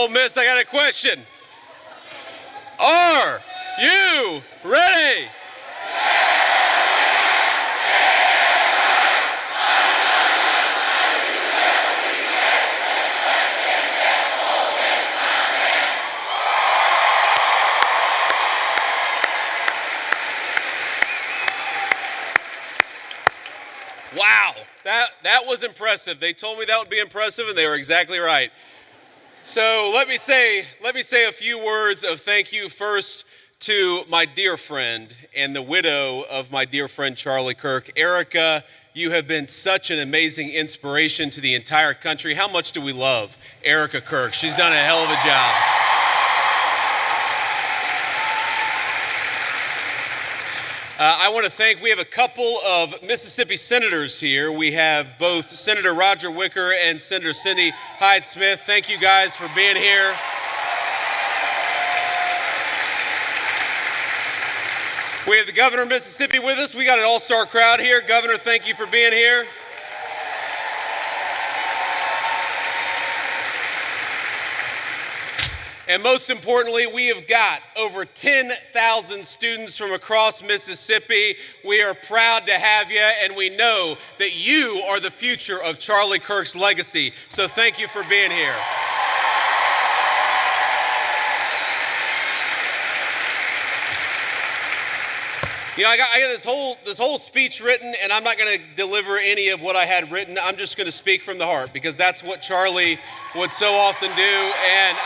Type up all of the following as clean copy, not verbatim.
Ole Miss, I got a question. Are you ready? Wow, that was impressive. They told me that would be impressive, and they were exactly right. So let me say a few words of thank you first to my dear friend and the widow of my dear friend Charlie Kirk. Erica, you have been such an amazing inspiration to the entire country. How much do we love Erica Kirk? She's done a hell of a job. I want to thank, we have a couple of Mississippi senators here. We have both Senator Roger Wicker and Senator Cindy Hyde-Smith. Thank you guys for being here. We have the governor of Mississippi with us. We got an all-star crowd here. Governor, thank you for being here. And most importantly, we have got over 10,000 students from across Mississippi. We are proud to have you, and we know that you are the future of Charlie Kirk's legacy. So thank you for being here. You know, I got this whole speech written, and I'm not going to deliver any of what I had written. I'm just going to speak from the heart, because that's what Charlie would so often do. And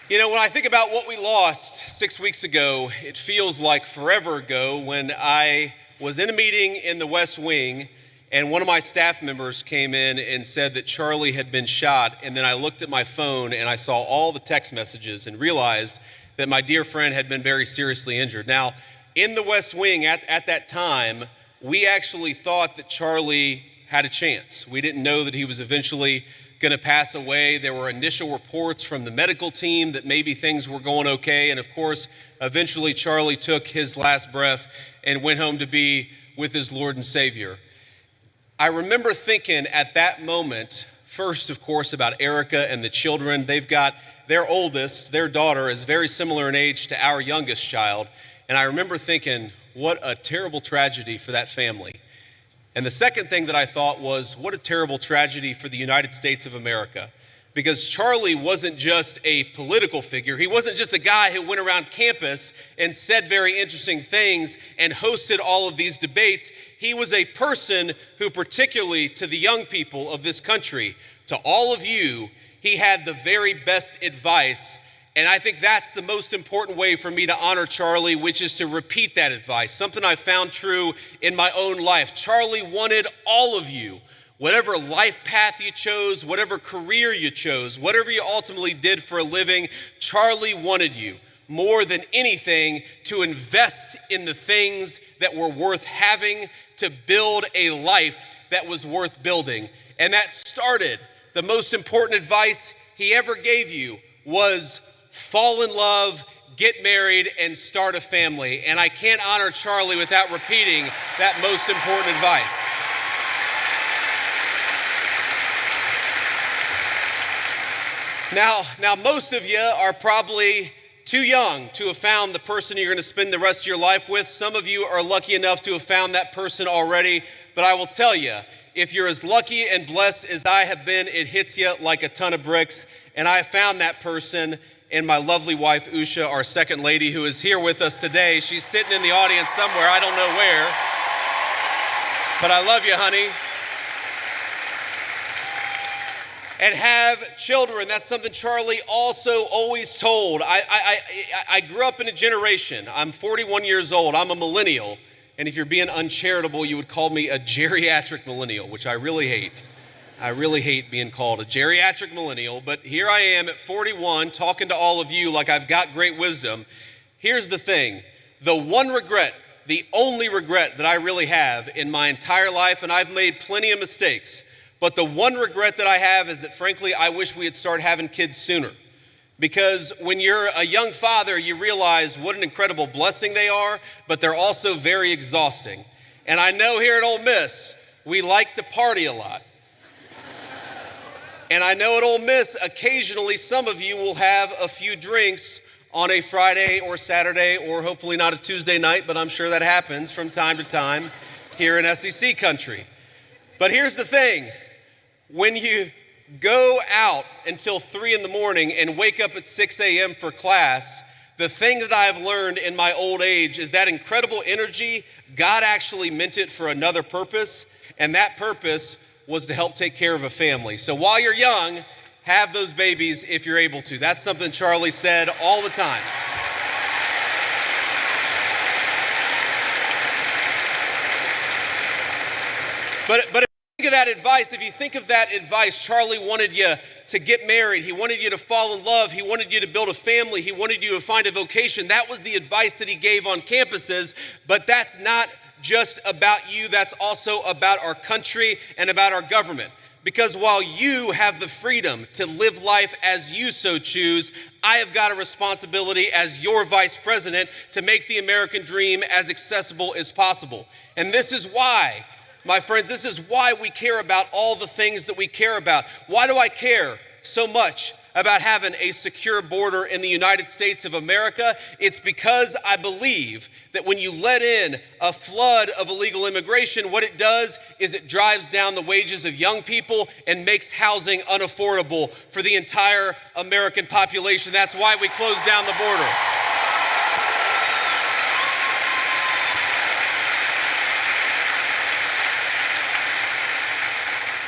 you know, when I think about what we lost 6 weeks ago, it feels like forever ago when I was in a meeting in the West Wing and one of my staff members came in and said that Charlie had been shot. And then I looked at my phone and I saw all the text messages and realized that my dear friend had been very seriously injured. Now, in the West Wing at that time, we actually thought that Charlie had a chance. We didn't know that he was eventually going to pass away. There were initial reports from the medical team that maybe things were going okay. And of course, eventually Charlie took his last breath and went home to be with his Lord and Savior. I remember thinking at that moment, first, of course, about Erica and the children. They've got their oldest, their daughter, is very similar in age to our youngest child. And I remember thinking, what a terrible tragedy for that family. And the second thing that I thought was, what a terrible tragedy for the United States of America. Because Charlie wasn't just a political figure. He wasn't just a guy who went around campus and said very interesting things and hosted all of these debates. He was a person who, particularly to the young people of this country, to all of you, he had the very best advice. And I think that's the most important way for me to honor Charlie, which is to repeat that advice, something I found true in my own life. Charlie wanted all of you, whatever life path you chose, whatever career you chose, whatever you ultimately did for a living, Charlie wanted you more than anything to invest in the things that were worth having, to build a life that was worth building. And that started, the most important advice he ever gave you was fall in love, get married, and start a family. And I can't honor Charlie without repeating that most important advice. Now, most of you are probably too young to have found the person you're going to spend the rest of your life with. Some of you are lucky enough to have found that person already. But I will tell you, if you're as lucky and blessed as I have been, it hits you like a ton of bricks. And I found that person in my lovely wife, Usha, our second lady, who is here with us today. She's sitting in the audience somewhere, I don't know where. But I love you, honey. And have children. That's something Charlie also always told. I grew up in a generation. I'm 41 years old. I'm a millennial. And if you're being uncharitable, you would call me a geriatric millennial, which I really hate. I really hate being called a geriatric millennial, but here I am at 41 talking to all of you like I've got great wisdom. Here's the thing, the one regret, the only regret that I really have in my entire life, and I've made plenty of mistakes, but the one regret that I have is that frankly, I wish we had started having kids sooner. Because when you're a young father, you realize what an incredible blessing they are, but they're also very exhausting. And I know here at Ole Miss, we like to party a lot. And I know at Ole Miss, occasionally some of you will have a few drinks on a Friday or Saturday, or hopefully not a Tuesday night, but I'm sure that happens from time to time here in SEC country. But here's the thing, when you go out until 3 in the morning and wake up at 6 a.m. for class, the thing that I've learned in my old age is that incredible energy, God actually meant it for another purpose, and that purpose was to help take care of a family. So while you're young, have those babies if you're able to. That's something Charlie said all the time. But if you think of that advice, Charlie wanted you to get married. He wanted you to fall in love. He wanted you to build a family. He wanted you to find a vocation. That was the advice that he gave on campuses, but that's not just about you, that's also about our country and about our government. Because while you have the freedom to live life as you so choose, I have got a responsibility as your vice president to make the American dream as accessible as possible. And this is why, my friends, this is why we care about all the things that we care about. Why do I care so much about having a secure border in the United States of America? It's because I believe that when you let in a flood of illegal immigration, what it does is it drives down the wages of young people and makes housing unaffordable for the entire American population. That's why we closed down the border.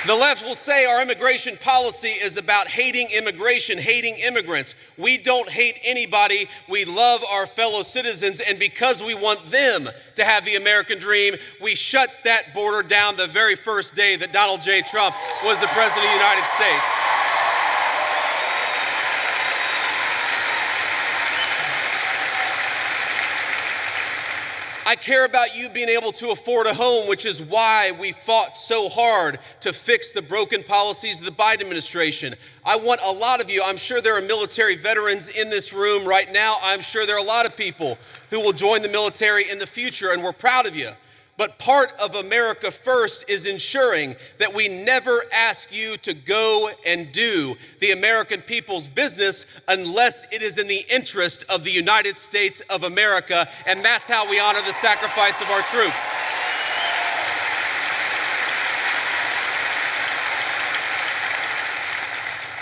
The left will say our immigration policy is about hating immigration, hating immigrants. We don't hate anybody. We love our fellow citizens, and because we want them to have the American dream, we shut that border down the very first day that Donald J. Trump was the President of the United States. I care about you being able to afford a home, which is why we fought so hard to fix the broken policies of the Biden administration. I want a lot of you, I'm sure there are military veterans in this room right now. I'm sure there are a lot of people who will join the military in the future, and we're proud of you. But part of America First is ensuring that we never ask you to go and do the American people's business unless it is in the interest of the United States of America, and that's how we honor the sacrifice of our troops.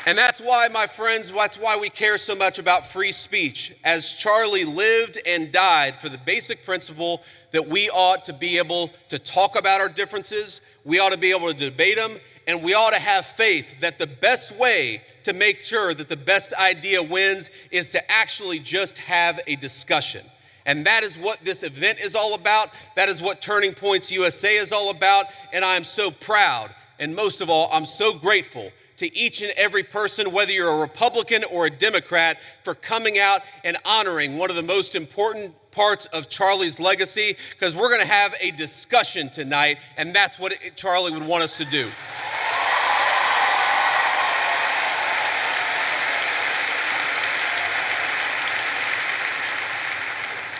And that's why, my friends, that's why we care so much about free speech, as Charlie lived and died for the basic principle that we ought to be able to talk about our differences, we ought to be able to debate them, and we ought to have faith that the best way to make sure that the best idea wins is to actually just have a discussion. And that is what this event is all about. That is what Turning Points USA is all about. And I am so proud, and most of all, I'm so grateful to each and every person, whether you're a Republican or a Democrat, for coming out and honoring one of the most important parts of Charlie's legacy, because we're going to have a discussion tonight, and that's what Charlie would want us to do.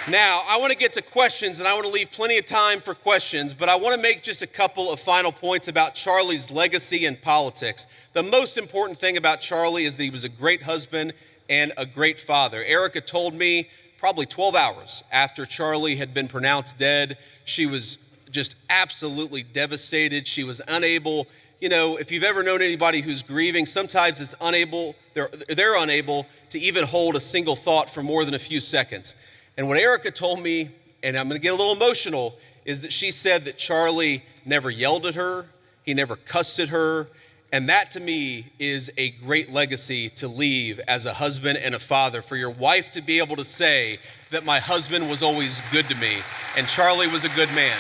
Now, I want to get to questions, and I want to leave plenty of time for questions, but I want to make just a couple of final points about Charlie's legacy in politics. The most important thing about Charlie is that he was a great husband and a great father. Erica told me probably 12 hours after Charlie had been pronounced dead, she was just absolutely devastated. She was unable, if you've ever known anybody who's grieving, sometimes they're unable to even hold a single thought for more than a few seconds. And what Erica told me, and I'm going to get a little emotional, is that she said that Charlie never yelled at her, he never cussed at her, and that to me is a great legacy to leave as a husband and a father, for your wife to be able to say that my husband was always good to me, and Charlie was a good man.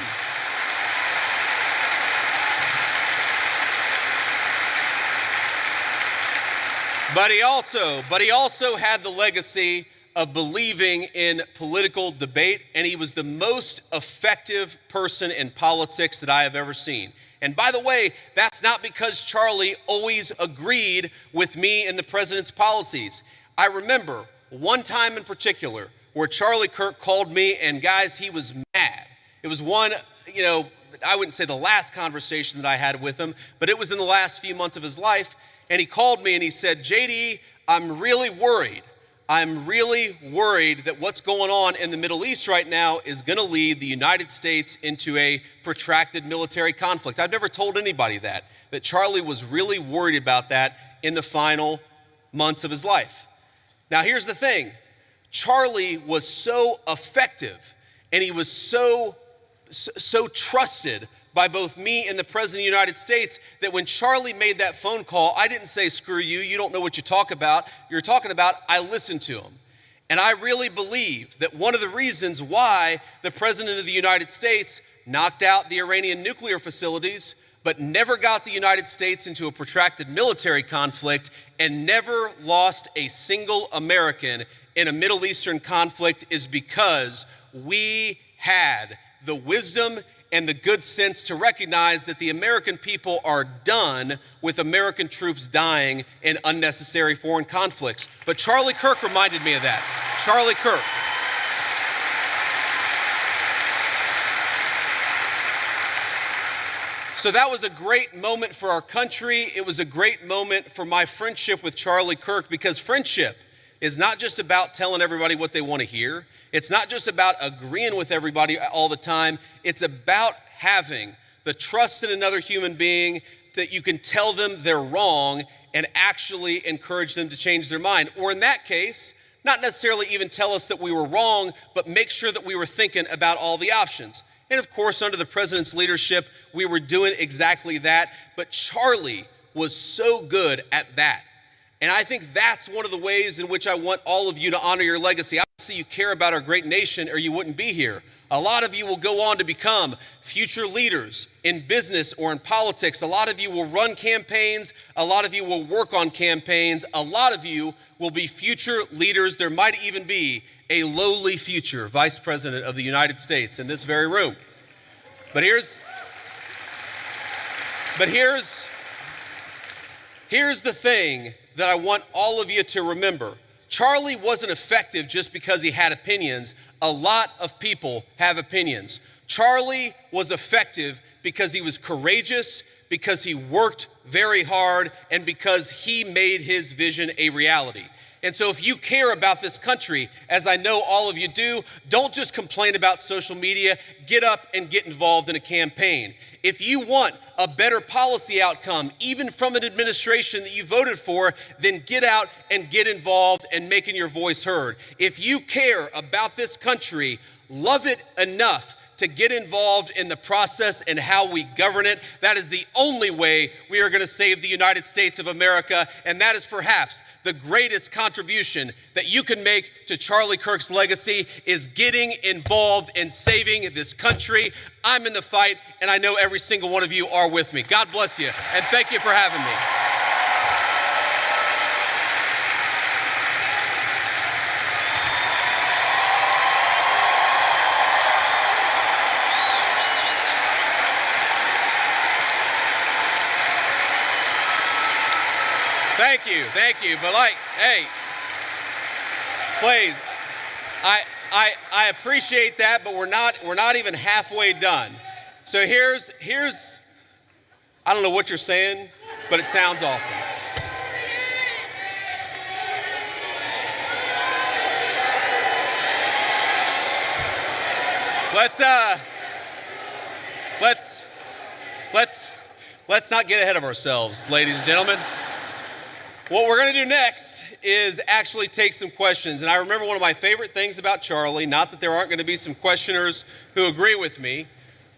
But he also had the legacy of believing in political debate, and he was the most effective person in politics that I have ever seen. And by the way, that's not because Charlie always agreed with me and the president's policies. I remember one time in particular where Charlie Kirk called me, and guys, he was mad. It was one, I wouldn't say the last conversation that I had with him, but it was in the last few months of his life. And he called me and he said, JD, I'm really worried. I'm really worried that what's going on in the Middle East right now is going to lead the United States into a protracted military conflict. I've never told anybody that Charlie was really worried about that in the final months of his life. Now, here's the thing. Charlie was so effective and he was so trusted by both me and the President of the United States that when Charlie made that phone call, I didn't say, screw you, you don't know what you're talking about. I listened to him. And I really believe that one of the reasons why the President of the United States knocked out the Iranian nuclear facilities, but never got the United States into a protracted military conflict and never lost a single American in a Middle Eastern conflict is because we had the wisdom and the good sense to recognize that the American people are done with American troops dying in unnecessary foreign conflicts. But Charlie Kirk reminded me of that. Charlie Kirk. So that was a great moment for our country. It was a great moment for my friendship with Charlie Kirk, because friendship is not just about telling everybody what they want to hear. It's not just about agreeing with everybody all the time. It's about having the trust in another human being that you can tell them they're wrong and actually encourage them to change their mind. Or in that case, not necessarily even tell us that we were wrong, but make sure that we were thinking about all the options. And of course, under the president's leadership, we were doing exactly that. But Charlie was so good at that. And I think that's one of the ways in which I want all of you to honor your legacy. Obviously, you care about our great nation or you wouldn't be here. A lot of you will go on to become future leaders in business or in politics. A lot of you will run campaigns. A lot of you will work on campaigns. A lot of you will be future leaders. There might even be a lowly future vice president of the United States in this very room. But here's the thing that I want all of you to remember. Charlie wasn't effective just because he had opinions. A lot of people have opinions. Charlie was effective because he was courageous, because he worked very hard, and because he made his vision a reality. And so if you care about this country, as I know all of you do, don't just complain about social media. Get up and get involved in a campaign. If you want a better policy outcome, even from an administration that you voted for, then get out and get involved and making your voice heard. If you care about this country, love it enough to get involved in the process and how we govern it. That is the only way we are going to save the United States of America, and that is perhaps the greatest contribution that you can make to Charlie Kirk's legacy is getting involved in saving this country. I'm in the fight, and I know every single one of you are with me. God bless you, and thank you for having me. Thank you. But hey, please, I appreciate that, but we're not even halfway done. So here's, I don't know what you're saying, but it sounds awesome. Let's not get ahead of ourselves, ladies and gentlemen. What we're going to do next is actually take some questions. And I remember one of my favorite things about Charlie, not that there aren't going to be some questioners who agree with me,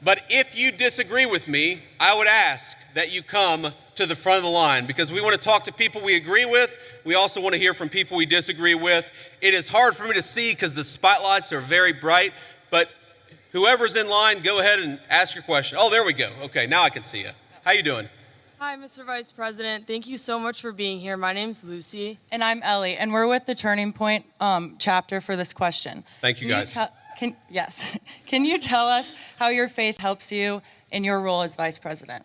but if you disagree with me, I would ask that you come to the front of the line, because we want to talk to people we agree with. We also want to hear from people we disagree with. It is hard for me to see because the spotlights are very bright, but whoever's in line, go ahead and ask your question. Oh, there we go. Okay, now I can see you. How you doing? Hi, Mr. Vice President. Thank you so much for being here. My name's Lucy. And I'm Ellie, and we're with the Turning Point chapter for this question. Thank you, guys. Can you tell us how your faith helps you in your role as Vice President?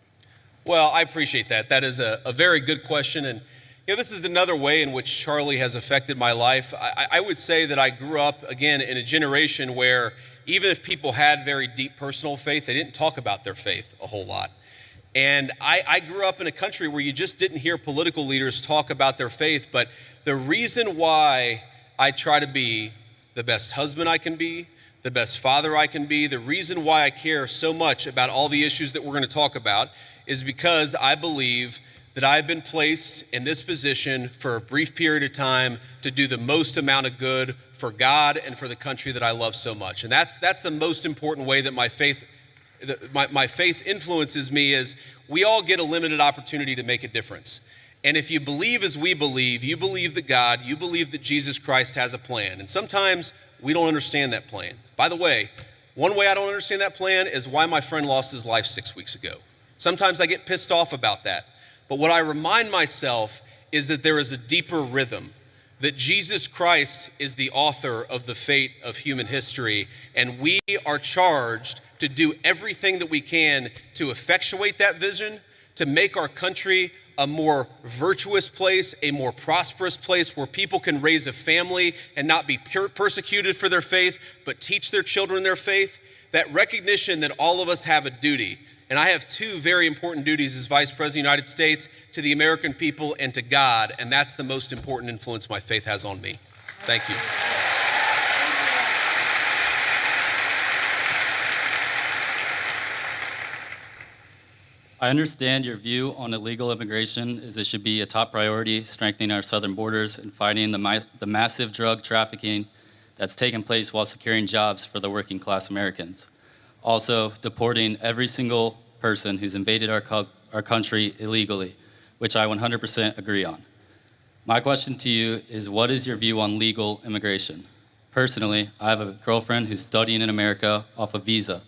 Well, I appreciate that. That is a very good question. And this is another way in which Charlie has affected my life. I would say that I grew up, again, in a generation where even if people had very deep personal faith, they didn't talk about their faith a whole lot. And I grew up in a country where you just didn't hear political leaders talk about their faith, but the reason why I try to be the best husband I can be, the best father I can be, the reason why I care so much about all the issues that we're going to talk about is because I believe that I've been placed in this position for a brief period of time to do the most amount of good for God and for the country that I love so much. And that's the most important way that my faith influences me is we all get a limited opportunity to make a difference. And if you believe as we believe, you believe that God, you believe that Jesus Christ has a plan. And sometimes we don't understand that plan. By the way, one way I don't understand that plan is why my friend lost his life 6 weeks ago. Sometimes I get pissed off about that. But what I remind myself is that there is a deeper rhythm, that Jesus Christ is the author of the fate of human history, and we are charged to do everything that we can to effectuate that vision, to make our country a more virtuous place, a more prosperous place where people can raise a family and not be persecuted for their faith, but teach their children their faith. That recognition that all of us have a duty. And I have two very important duties as Vice President of the United States, to the American people and to God, and that's the most important influence my faith has on me. Thank you. I understand your view on illegal immigration is it should be a top priority, strengthening our southern borders and fighting the massive drug trafficking that's taken place while securing jobs for the working class Americans. Also, deporting every single person who's invaded our country illegally, which I 100% agree on. My question to you is, what is your view on legal immigration? Personally, I have a girlfriend who's studying in America off a visa.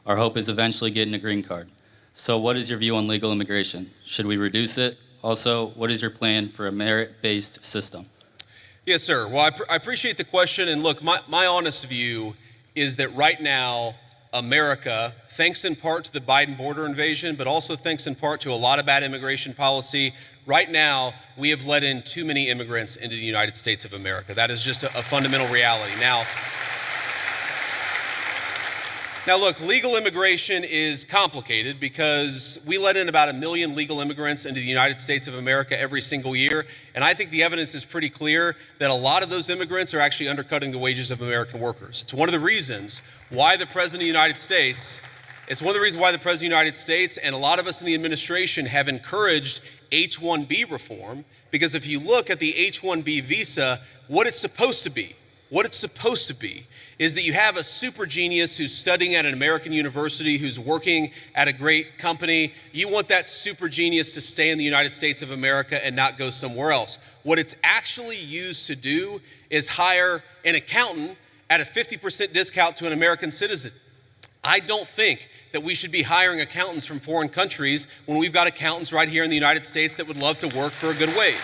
Our hope is eventually getting a green card. So what is your view on legal immigration? Should we reduce it? Also, what is your plan for a merit-based system? Yes, sir. Well, I appreciate the question. And look, my honest view is that right now, America, thanks in part to the Biden border invasion, but also thanks in part to a lot of bad immigration policy, right now, we have let in too many immigrants into the United States of America. That is just a fundamental reality. Now, look, legal immigration is complicated because we let in about 1 million legal immigrants into the United States of America every single year. And I think the evidence is pretty clear that a lot of those immigrants are actually undercutting the wages of American workers. It's one of the reasons why the President of the United States, and a lot of us in the administration have encouraged H-1B reform, because if you look at the H-1B visa, what it's supposed to be is that you have a super genius who's studying at an American university, who's working at a great company. You want that super genius to stay in the United States of America and not go somewhere else. What it's actually used to do is hire an accountant at a 50% discount to an American citizen. I don't think that we should be hiring accountants from foreign countries when we've got accountants right here in the United States that would love to work for a good wage.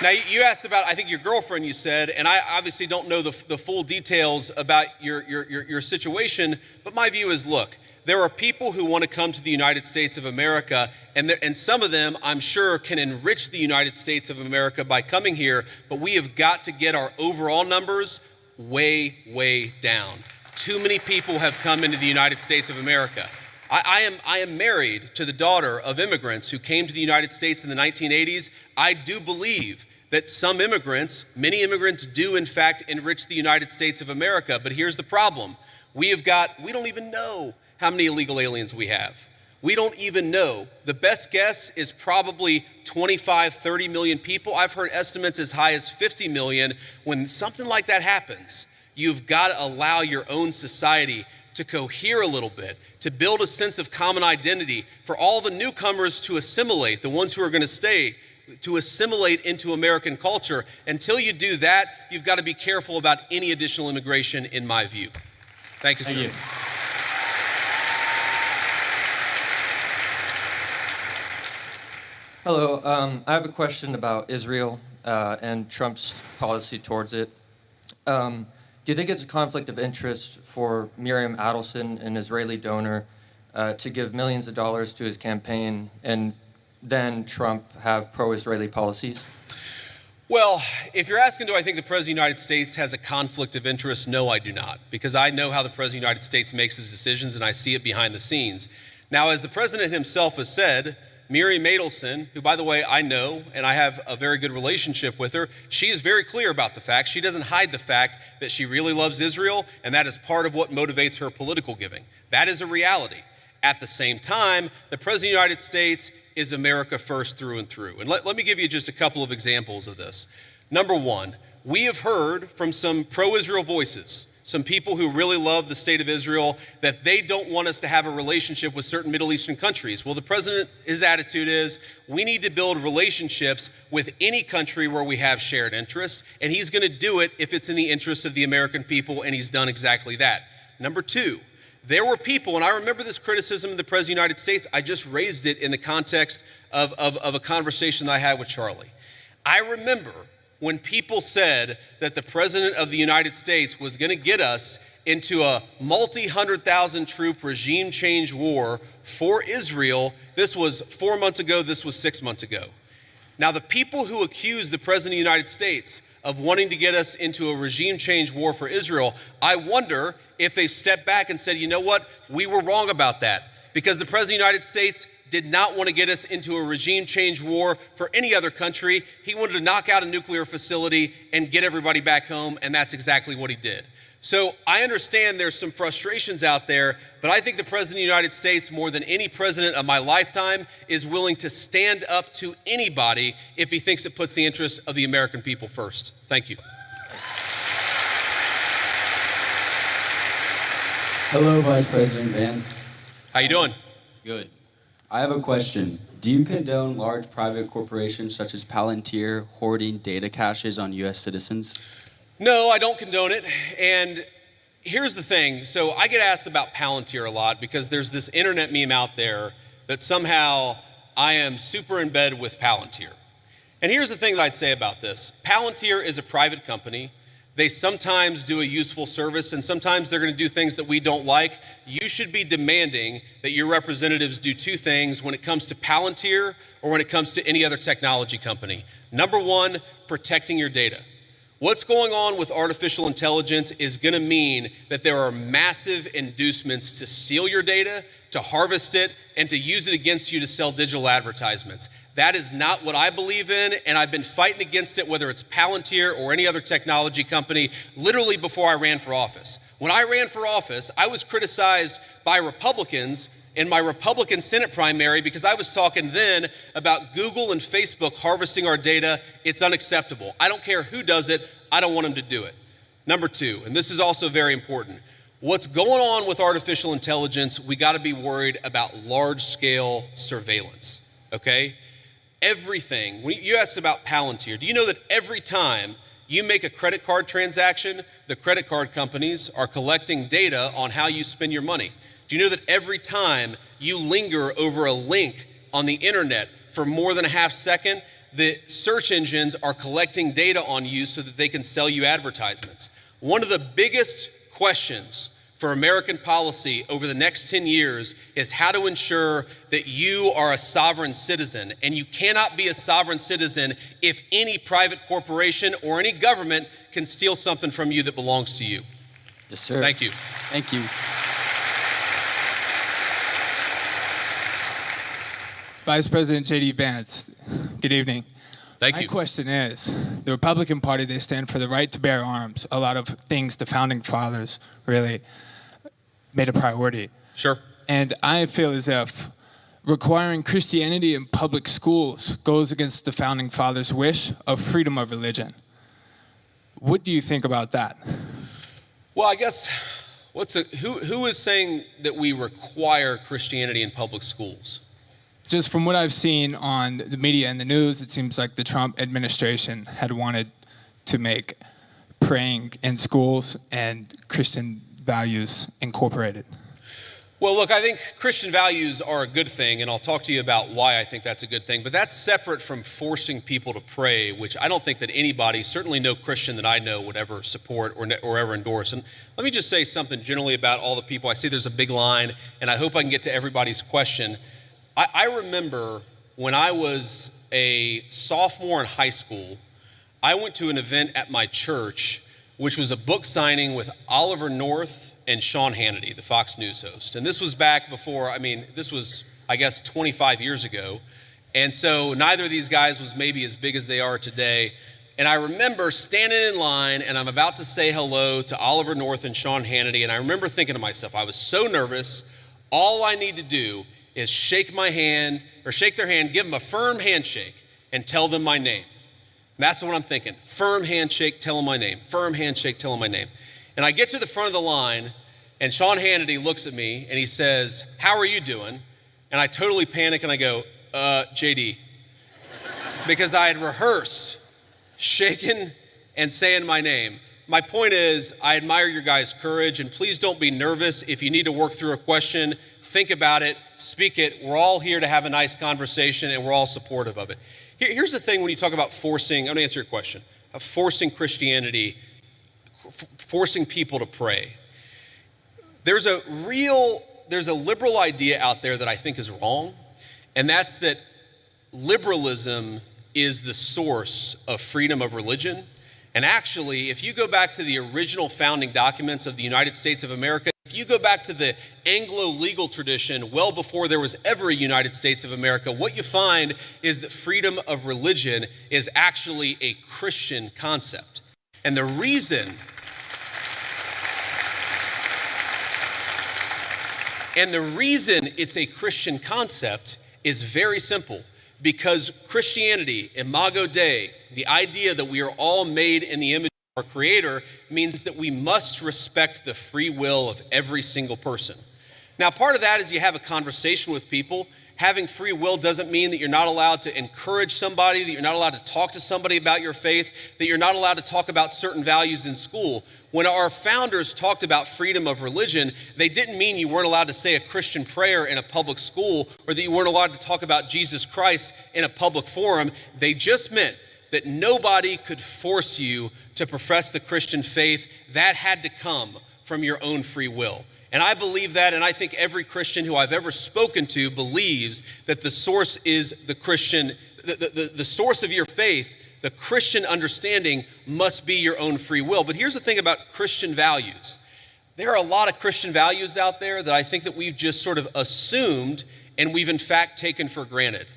Now, you asked about, I think, your girlfriend, you said, and I obviously don't know the full details about your situation, but my view is, look, there are people who want to come to the United States of America, and some of them, I'm sure, can enrich the United States of America by coming here, but we have got to get our overall numbers way, way down. Too many people have come into the United States of America. I am married to the daughter of immigrants who came to the United States in the 1980s. I do believe that many immigrants do in fact enrich the United States of America. But here's the problem. We don't even know how many illegal aliens we have. We don't even know. The best guess is probably 25, 30 million people. I've heard estimates as high as 50 million. When something like that happens, you've got to allow your own society to cohere a little bit, to build a sense of common identity, for all the newcomers to assimilate, the ones who are going to stay, to assimilate into American culture. Until you do that, you've got to be careful about any additional immigration, in my view. Thank you, sir. Thank you. Hello, I have a question about Israel and Trump's policy towards it. Do you think it's a conflict of interest for Miriam Adelson, an Israeli donor, to give millions of dollars to his campaign and then Trump have pro-Israeli policies? Well, if you're asking, do I think the President of the United States has a conflict of interest? No, I do not, because I know how the President of the United States makes his decisions and I see it behind the scenes. Now, as the President himself has said, Miriam Adelson, who, by the way, I know and I have a very good relationship with her, she is very clear about the fact. She doesn't hide the fact that she really loves Israel, and that is part of what motivates her political giving. That is a reality. At the same time, the President of the United States is America first through and through. And let me give you just a couple of examples of this. Number one, we have heard from some pro-Israel voices, some people who really love the state of Israel, that they don't want us to have a relationship with certain Middle Eastern countries. Well, the president, his attitude is, we need to build relationships with any country where we have shared interests, and he's gonna do it if it's in the interests of the American people, and he's done exactly that. Number two, there were people, and I remember this criticism of the President of the United States, I just raised it in the context of a conversation that I had with Charlie. I remember when people said that the President of the United States was gonna get us into a multi-100,000 troop regime change war for Israel. This was 4 months ago, this was 6 months ago. Now, the people who accused the President of the United States of wanting to get us into a regime change war for Israel, I wonder if they stepped back and said, you know what, we were wrong about that, because the President of the United States did not want to get us into a regime change war for any other country. He wanted to knock out a nuclear facility and get everybody back home, and that's exactly what he did. So I understand there's some frustrations out there, but I think the President of the United States, more than any president of my lifetime, is willing to stand up to anybody if he thinks it puts the interests of the American people first. Thank you. Hello, Vice President Vance. How you doing? Good. I have a question. Do you condone large private corporations such as Palantir hoarding data caches on U.S. citizens? No, I don't condone it. And here's the thing. So I get asked about Palantir a lot because there's this internet meme out there that somehow I am super in bed with Palantir. And here's the thing that I'd say about this. Palantir is a private company. They sometimes do a useful service, and sometimes they're going to do things that we don't like. You should be demanding that your representatives do two things when it comes to Palantir or when it comes to any other technology company. Number one, protecting your data. What's going on with artificial intelligence is going to mean that there are massive inducements to steal your data, to harvest it, and to use it against you to sell digital advertisements. That is not what I believe in, and I've been fighting against it, whether it's Palantir or any other technology company, literally before I ran for office. When I ran for office, I was criticized by Republicans in my Republican Senate primary because I was talking then about Google and Facebook harvesting our data. It's unacceptable. I don't care who does it. I don't want them to do it. Number two, and this is also very important, what's going on with artificial intelligence, we got to be worried about large-scale surveillance, okay? Everything, when you asked about Palantir, do you know that every time you make a credit card transaction, the credit card companies are collecting data on how you spend your money? Do you know that every time you linger over a link on the internet for more than a half second, the search engines are collecting data on you so that they can sell you advertisements? One of the biggest questions for American policy over the next 10 years is how to ensure that you are a sovereign citizen. And you cannot be a sovereign citizen if any private corporation or any government can steal something from you that belongs to you. Yes, sir. Thank you. Thank you. Vice President JD Vance, good evening. Thank My you. question is, the Republican Party, they stand for the right to bear arms. A lot of things the founding fathers really made a priority. Sure. And I feel as if requiring Christianity in public schools goes against the founding fathers' wish of freedom of religion. What do you think about that? Well, I guess, who is saying that we require Christianity in public schools? Just from what I've seen on the media and the news, it seems like the Trump administration had wanted to make praying in schools and Christian values incorporated. Well, look, I think Christian values are a good thing, and I'll talk to you about why I think that's a good thing, but that's separate from forcing people to pray, which I don't think that anybody, certainly no Christian that I know, would ever support or ever endorse. And let me just say something generally about all the people. I see there's a big line, and I hope I can get to everybody's question. I remember when I was a sophomore in high school, I went to an event at my church, which was a book signing with Oliver North and Sean Hannity, the Fox News host. And this was back before, this was, I guess, 25 years ago. And so neither of these guys was maybe as big as they are today. And I remember standing in line and I'm about to say hello to Oliver North and Sean Hannity. And I remember thinking to myself, I was so nervous. All I need to do is shake their hand, give them a firm handshake and tell them my name. That's what I'm thinking. Firm handshake, tell them my name. Firm handshake, tell them my name. And I get to the front of the line and Sean Hannity looks at me and he says, "How are you doing?" And I totally panic and I go, JD. Because I had rehearsed shaking and saying my name. My point is, I admire your guys' courage, and please don't be nervous. If you need to work through a question, think about it, speak it. We're all here to have a nice conversation, and we're all supportive of it. Here's the thing when you talk about forcing, I'm gonna answer your question, forcing Christianity, forcing people to pray. There's a liberal idea out there that I think is wrong, and that's that liberalism is the source of freedom of religion. And actually, if you go back to the original founding documents of the United States of America, if you go back to the Anglo legal tradition well before there was ever a United States of America, what you find is that freedom of religion is actually a Christian concept. And the reason it's a Christian concept is very simple. Because Christianity, Imago Dei, the idea that we are all made in the image of our Creator, means that we must respect the free will of every single person. Now, part of that is you have a conversation with people. Having free will doesn't mean that you're not allowed to encourage somebody, that you're not allowed to talk to somebody about your faith, that you're not allowed to talk about certain values in school. When our founders talked about freedom of religion, they didn't mean you weren't allowed to say a Christian prayer in a public school or that you weren't allowed to talk about Jesus Christ in a public forum. They just meant that nobody could force you to profess the Christian faith. That had to come from your own free will. And I believe that, and I think every Christian who I've ever spoken to believes that the source is the Christian, the source of your faith, the Christian understanding must be your own free will. But here's the thing about Christian values. There are a lot of Christian values out there that I think that we've just sort of assumed and we've in fact taken for granted.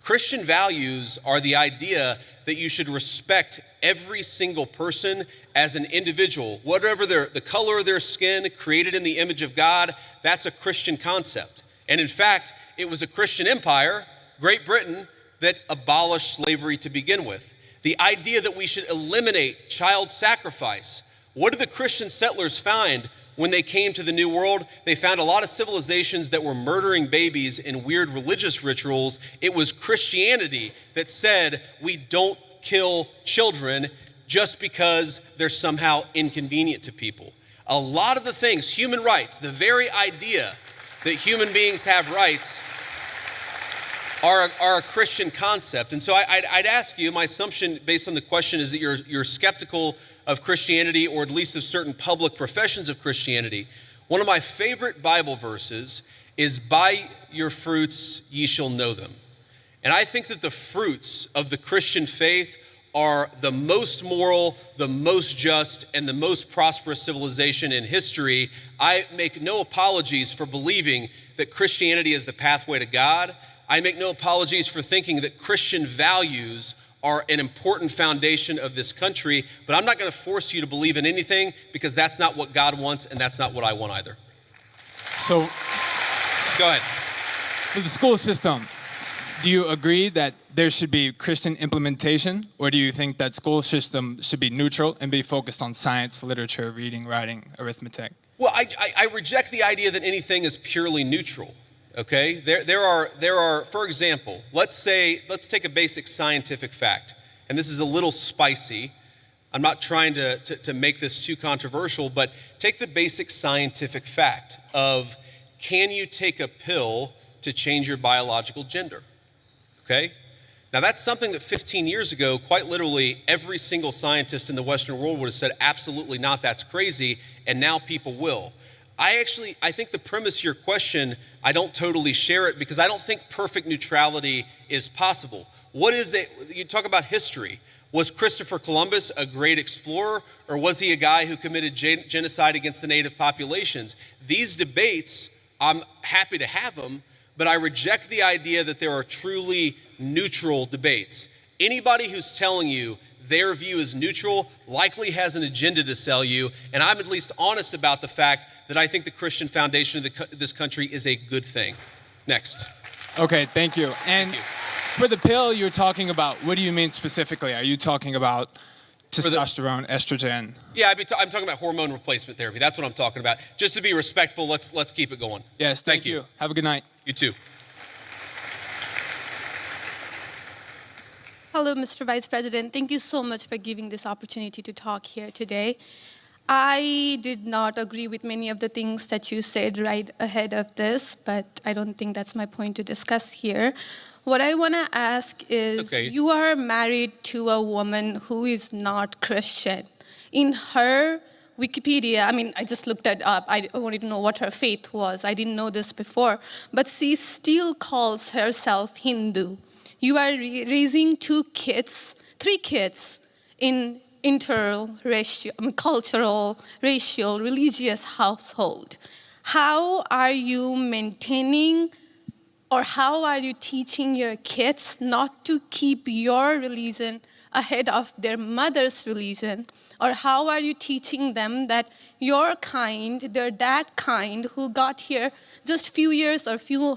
Christian values are the idea that you should respect every single person as an individual, whatever the color of their skin, created in the image of God. That's a Christian concept. And in fact, it was a Christian empire, Great Britain, that abolished slavery to begin with. The idea that we should eliminate child sacrifice. What did the Christian settlers find when they came to the New World? They found a lot of civilizations that were murdering babies in weird religious rituals. It was Christianity that said we don't kill children just because they're somehow inconvenient to people. A lot of the things, human rights, the very idea that human beings have rights are a Christian concept. And so I'd ask you, my assumption based on the question is that you're skeptical of Christianity, or at least of certain public professions of Christianity. One of my favorite Bible verses is, "By your fruits ye shall know them." And I think that the fruits of the Christian faith are the most moral, the most just, and the most prosperous civilization in history. I make no apologies for believing that Christianity is the pathway to God. I make no apologies for thinking that Christian values are an important foundation of this country, but I'm not going to force you to believe in anything because that's not what God wants and that's not what I want either. So, Go ahead. for the school system, do you agree that there should be Christian implementation, or do you think that school system should be neutral and be focused on science, literature, reading, writing, arithmetic? Well, I reject the idea that anything is purely neutral. Okay, there are, for example, let's take a basic scientific fact, and this is a little spicy. I'm not trying to make this too controversial, but take the basic scientific fact of, can you take a pill to change your biological gender? Okay, now that's something that 15 years ago, quite literally, every single scientist in the Western world would have said, absolutely not, that's crazy, and now people will. I think the premise of your question, I don't totally share it because I don't think perfect neutrality is possible. What is it? You talk about history. Was Christopher Columbus a great explorer, or was he a guy who committed genocide against the native populations? These debates, I'm happy to have them, but I reject the idea that there are truly neutral debates. Anybody who's telling you their view is neutral likely has an agenda to sell you, and I'm at least honest about the fact that I think the Christian foundation of this country is a good thing. Next. Okay, thank you. And Thank you. for the pill you're talking about, what do you mean specifically? Are you talking about testosterone, estrogen? Yeah, I'm talking about hormone replacement therapy. That's what I'm talking about. Just to be respectful, let's keep it going. Yes, thank you. Have a good night. You too. Hello, Mr. Vice President. Thank you so much for giving this opportunity to talk here today. I did not agree with many of the things that you said right ahead of this, but I don't think that's my point to discuss here. What I want to ask is, It's okay. you are married to a woman who is not Christian. In her Wikipedia, I mean, I just looked it up. I wanted to know what her faith was. I didn't know this before, but she still calls herself Hindu. You are raising three kids in cultural, racial, religious household. How are you maintaining, or how are you teaching your kids not to keep your religion ahead of their mother's religion? Or how are you teaching them that your kind, they're that kind who got here just few years or few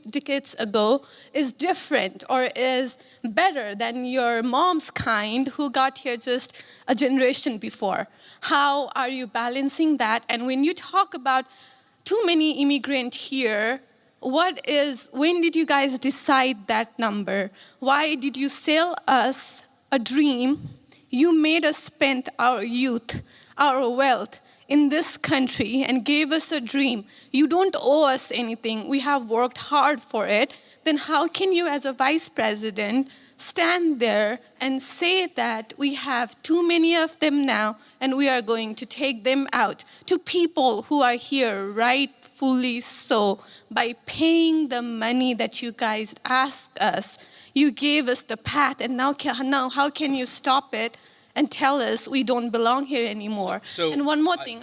decades ago is different or is better than your mom's kind who got here just a generation before? How are you balancing that? And when you talk about too many immigrants here, when did you guys decide that number? Why did you sell us a dream? You made us spend our youth, our wealth in this country and gave us a dream. You don't owe us anything. We have worked hard for it. Then how can you, as a vice president, stand there and say that we have too many of them now and we are going to take them out to people who are here rightfully so by paying the money that you guys asked us? You gave us the path, and now how can you stop it and tell us we don't belong here anymore? And one more thing.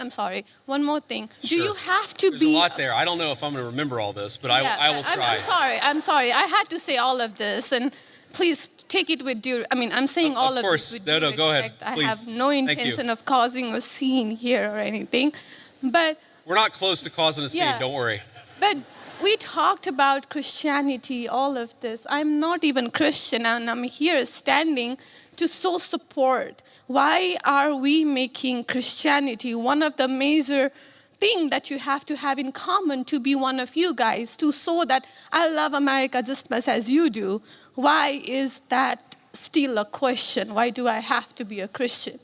Do you have to There's be... a lot there. I don't know if I'm going to remember all this, but I will try. I'm sorry. I had to say all of this, and please take it with due... I'm saying all of this with due respect. Go ahead. Please. I have no Thank you. intention of causing a scene here or anything, but... We're not close to causing a scene, Yeah. don't worry. But we talked about Christianity, all of this. I'm not even Christian, and I'm here standing to so support. Why are we making Christianity one of the major things that you have to have in common to be one of you guys, to show that I love America just as much as you do? Why is that still a question? Why do I have to be a Christian?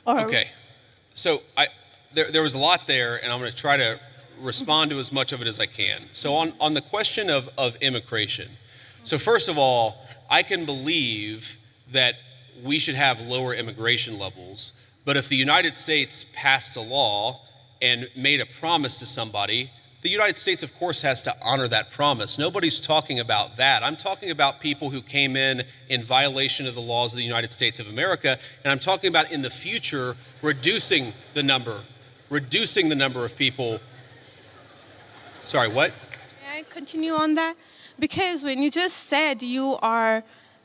Okay, so there was a lot there, and I'm going to try to respond to as much of it as I can. So on the question of immigration, so first of all, I can believe that we should have lower immigration levels, but if the United States passed a law and made a promise to somebody, the United States, of course, has to honor that promise. Nobody's talking about that. I'm talking about people who came in violation of the laws of the United States of America, and I'm talking about in the future reducing the number of people. Sorry, what? May I continue on that? Because when you just said you are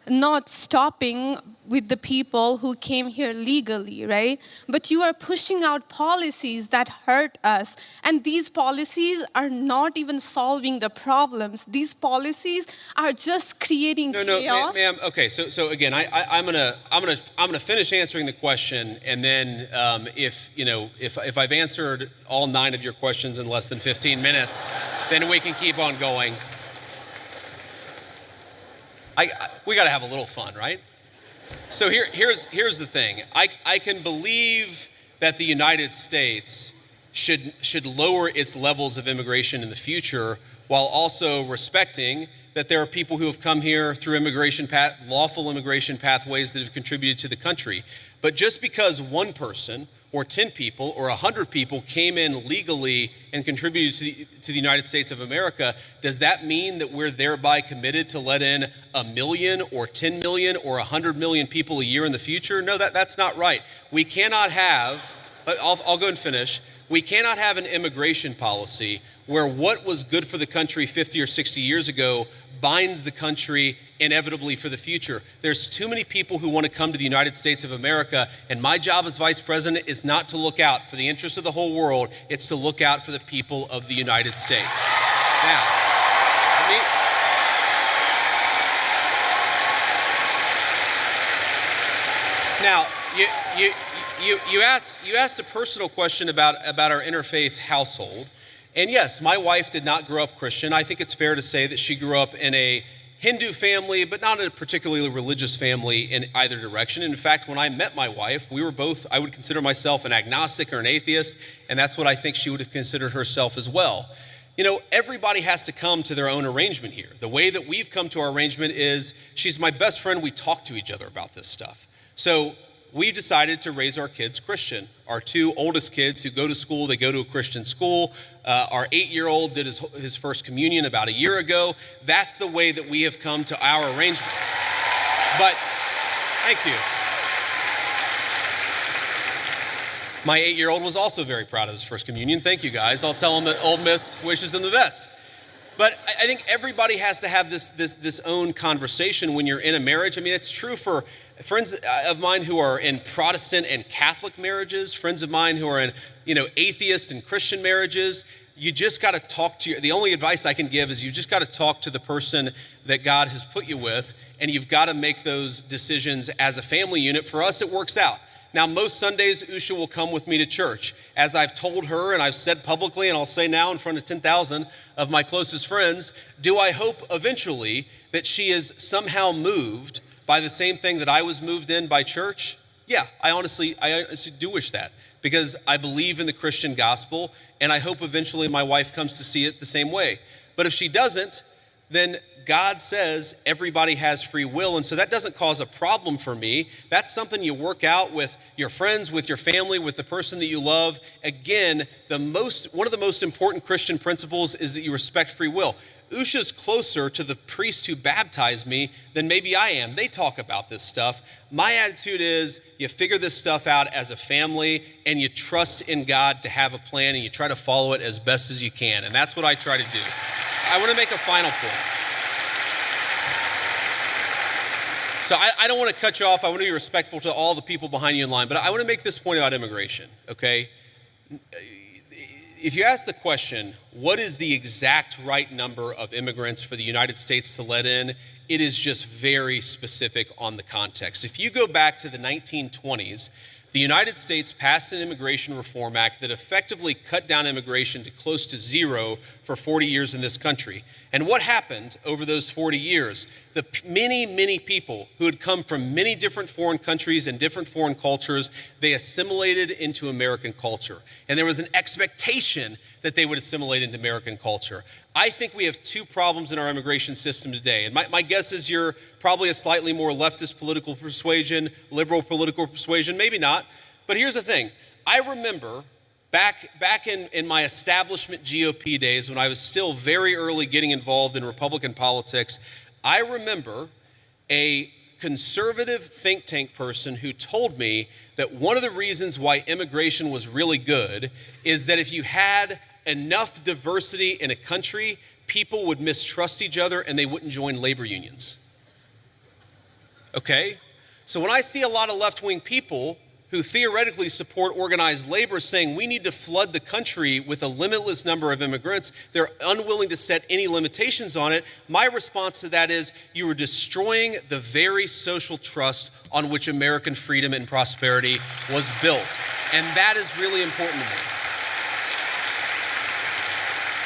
not stopping with the people who came here legally, right? But you are pushing out policies that hurt us. And these policies are not even solving the problems. These policies are just creating chaos. No, ma'am. Okay, so again, I'm gonna finish answering the question, and then if I've answered all 9 of your questions in less than 15 minutes, then we can keep on going. We got to have a little fun, right? So here's the thing. I can believe that the United States should lower its levels of immigration in the future, while also respecting that there are people who have come here through lawful immigration pathways that have contributed to the country. But just because one person or 10 people or 100 people came in legally and contributed to the United States of America, does that mean that we're thereby committed to let in 1 million or 10 million or 100 million people a year in the future? No, that's not right. We cannot have, I'll go ahead and finish. We cannot have an immigration policy where what was good for the country 50 or 60 years ago binds the country inevitably for the future. There's too many people who want to come to the United States of America, and my job as vice president is not to look out for the interests of the whole world, it's to look out for the people of the United States. Now, you asked a personal question about our interfaith household. And yes, my wife did not grow up Christian. I think it's fair to say that she grew up in a Hindu family, but not in a particularly religious family in either direction. In fact, when I met my wife, we were both, I would consider myself an agnostic or an atheist, and that's what I think she would have considered herself as well. You know, everybody has to come to their own arrangement here. The way that we've come to our arrangement is she's my best friend. We talk to each other about this stuff. So we decided to raise our kids Christian. Our two oldest kids who go to school, they go to a Christian school. Our 8-year-old did his first communion about a year ago. That's the way that we have come to our arrangement. But, thank you. My 8-year-old was also very proud of his first communion. Thank you, guys. I'll tell him that Old Miss wishes him the best. But I think everybody has to have this own conversation when you're in a marriage. I mean, it's true for friends of mine who are in Protestant and Catholic marriages, friends of mine who are in, atheist and Christian marriages. You just got to talk to the only advice I can give is you just got to talk to the person that God has put you with, and you've got to make those decisions as a family unit. For us, it works out. Now, most Sundays, Usha will come with me to church. As I've told her and I've said publicly, and I'll say now in front of 10,000 of my closest friends, do I hope eventually that she is somehow moved by the same thing that I was moved in by church? Yeah, I honestly do wish that, because I believe in the Christian gospel, and I hope eventually my wife comes to see it the same way. But if she doesn't, then God says everybody has free will, and so that doesn't cause a problem for me. That's something you work out with your friends, with your family, with the person that you love. Again, one of the most important Christian principles is that you respect free will. Usha's closer to the priests who baptized me than maybe I am. They talk about this stuff. My attitude is you figure this stuff out as a family, and you trust in God to have a plan, and you try to follow it as best as you can, and that's what I try to do. I want to make a final point. So I don't want to cut you off. I want to be respectful to all the people behind you in line, but I want to make this point about immigration, okay? If you ask the question, what is the exact right number of immigrants for the United States to let in, it is just very specific on the context. If you go back to the 1920s, the United States passed an Immigration Reform Act that effectively cut down immigration to close to zero for 40 years in this country. And what happened over those 40 years? The many, many people who had come from many different foreign countries and different foreign cultures, they assimilated into American culture. And there was an expectation that they would assimilate into American culture. I think we have two problems in our immigration system today. And my guess is you're probably a slightly more leftist political persuasion, liberal political persuasion, maybe not. But here's the thing. I remember back in my establishment GOP days when I was still very early getting involved in Republican politics, I remember a conservative think tank person who told me that one of the reasons why immigration was really good is that if you had enough diversity in a country, people would mistrust each other and they wouldn't join labor unions. Okay? So when I see a lot of left-wing people who theoretically support organized labor saying we need to flood the country with a limitless number of immigrants, they're unwilling to set any limitations on it. My response to that is you are destroying the very social trust on which American freedom and prosperity was built. And that is really important to me.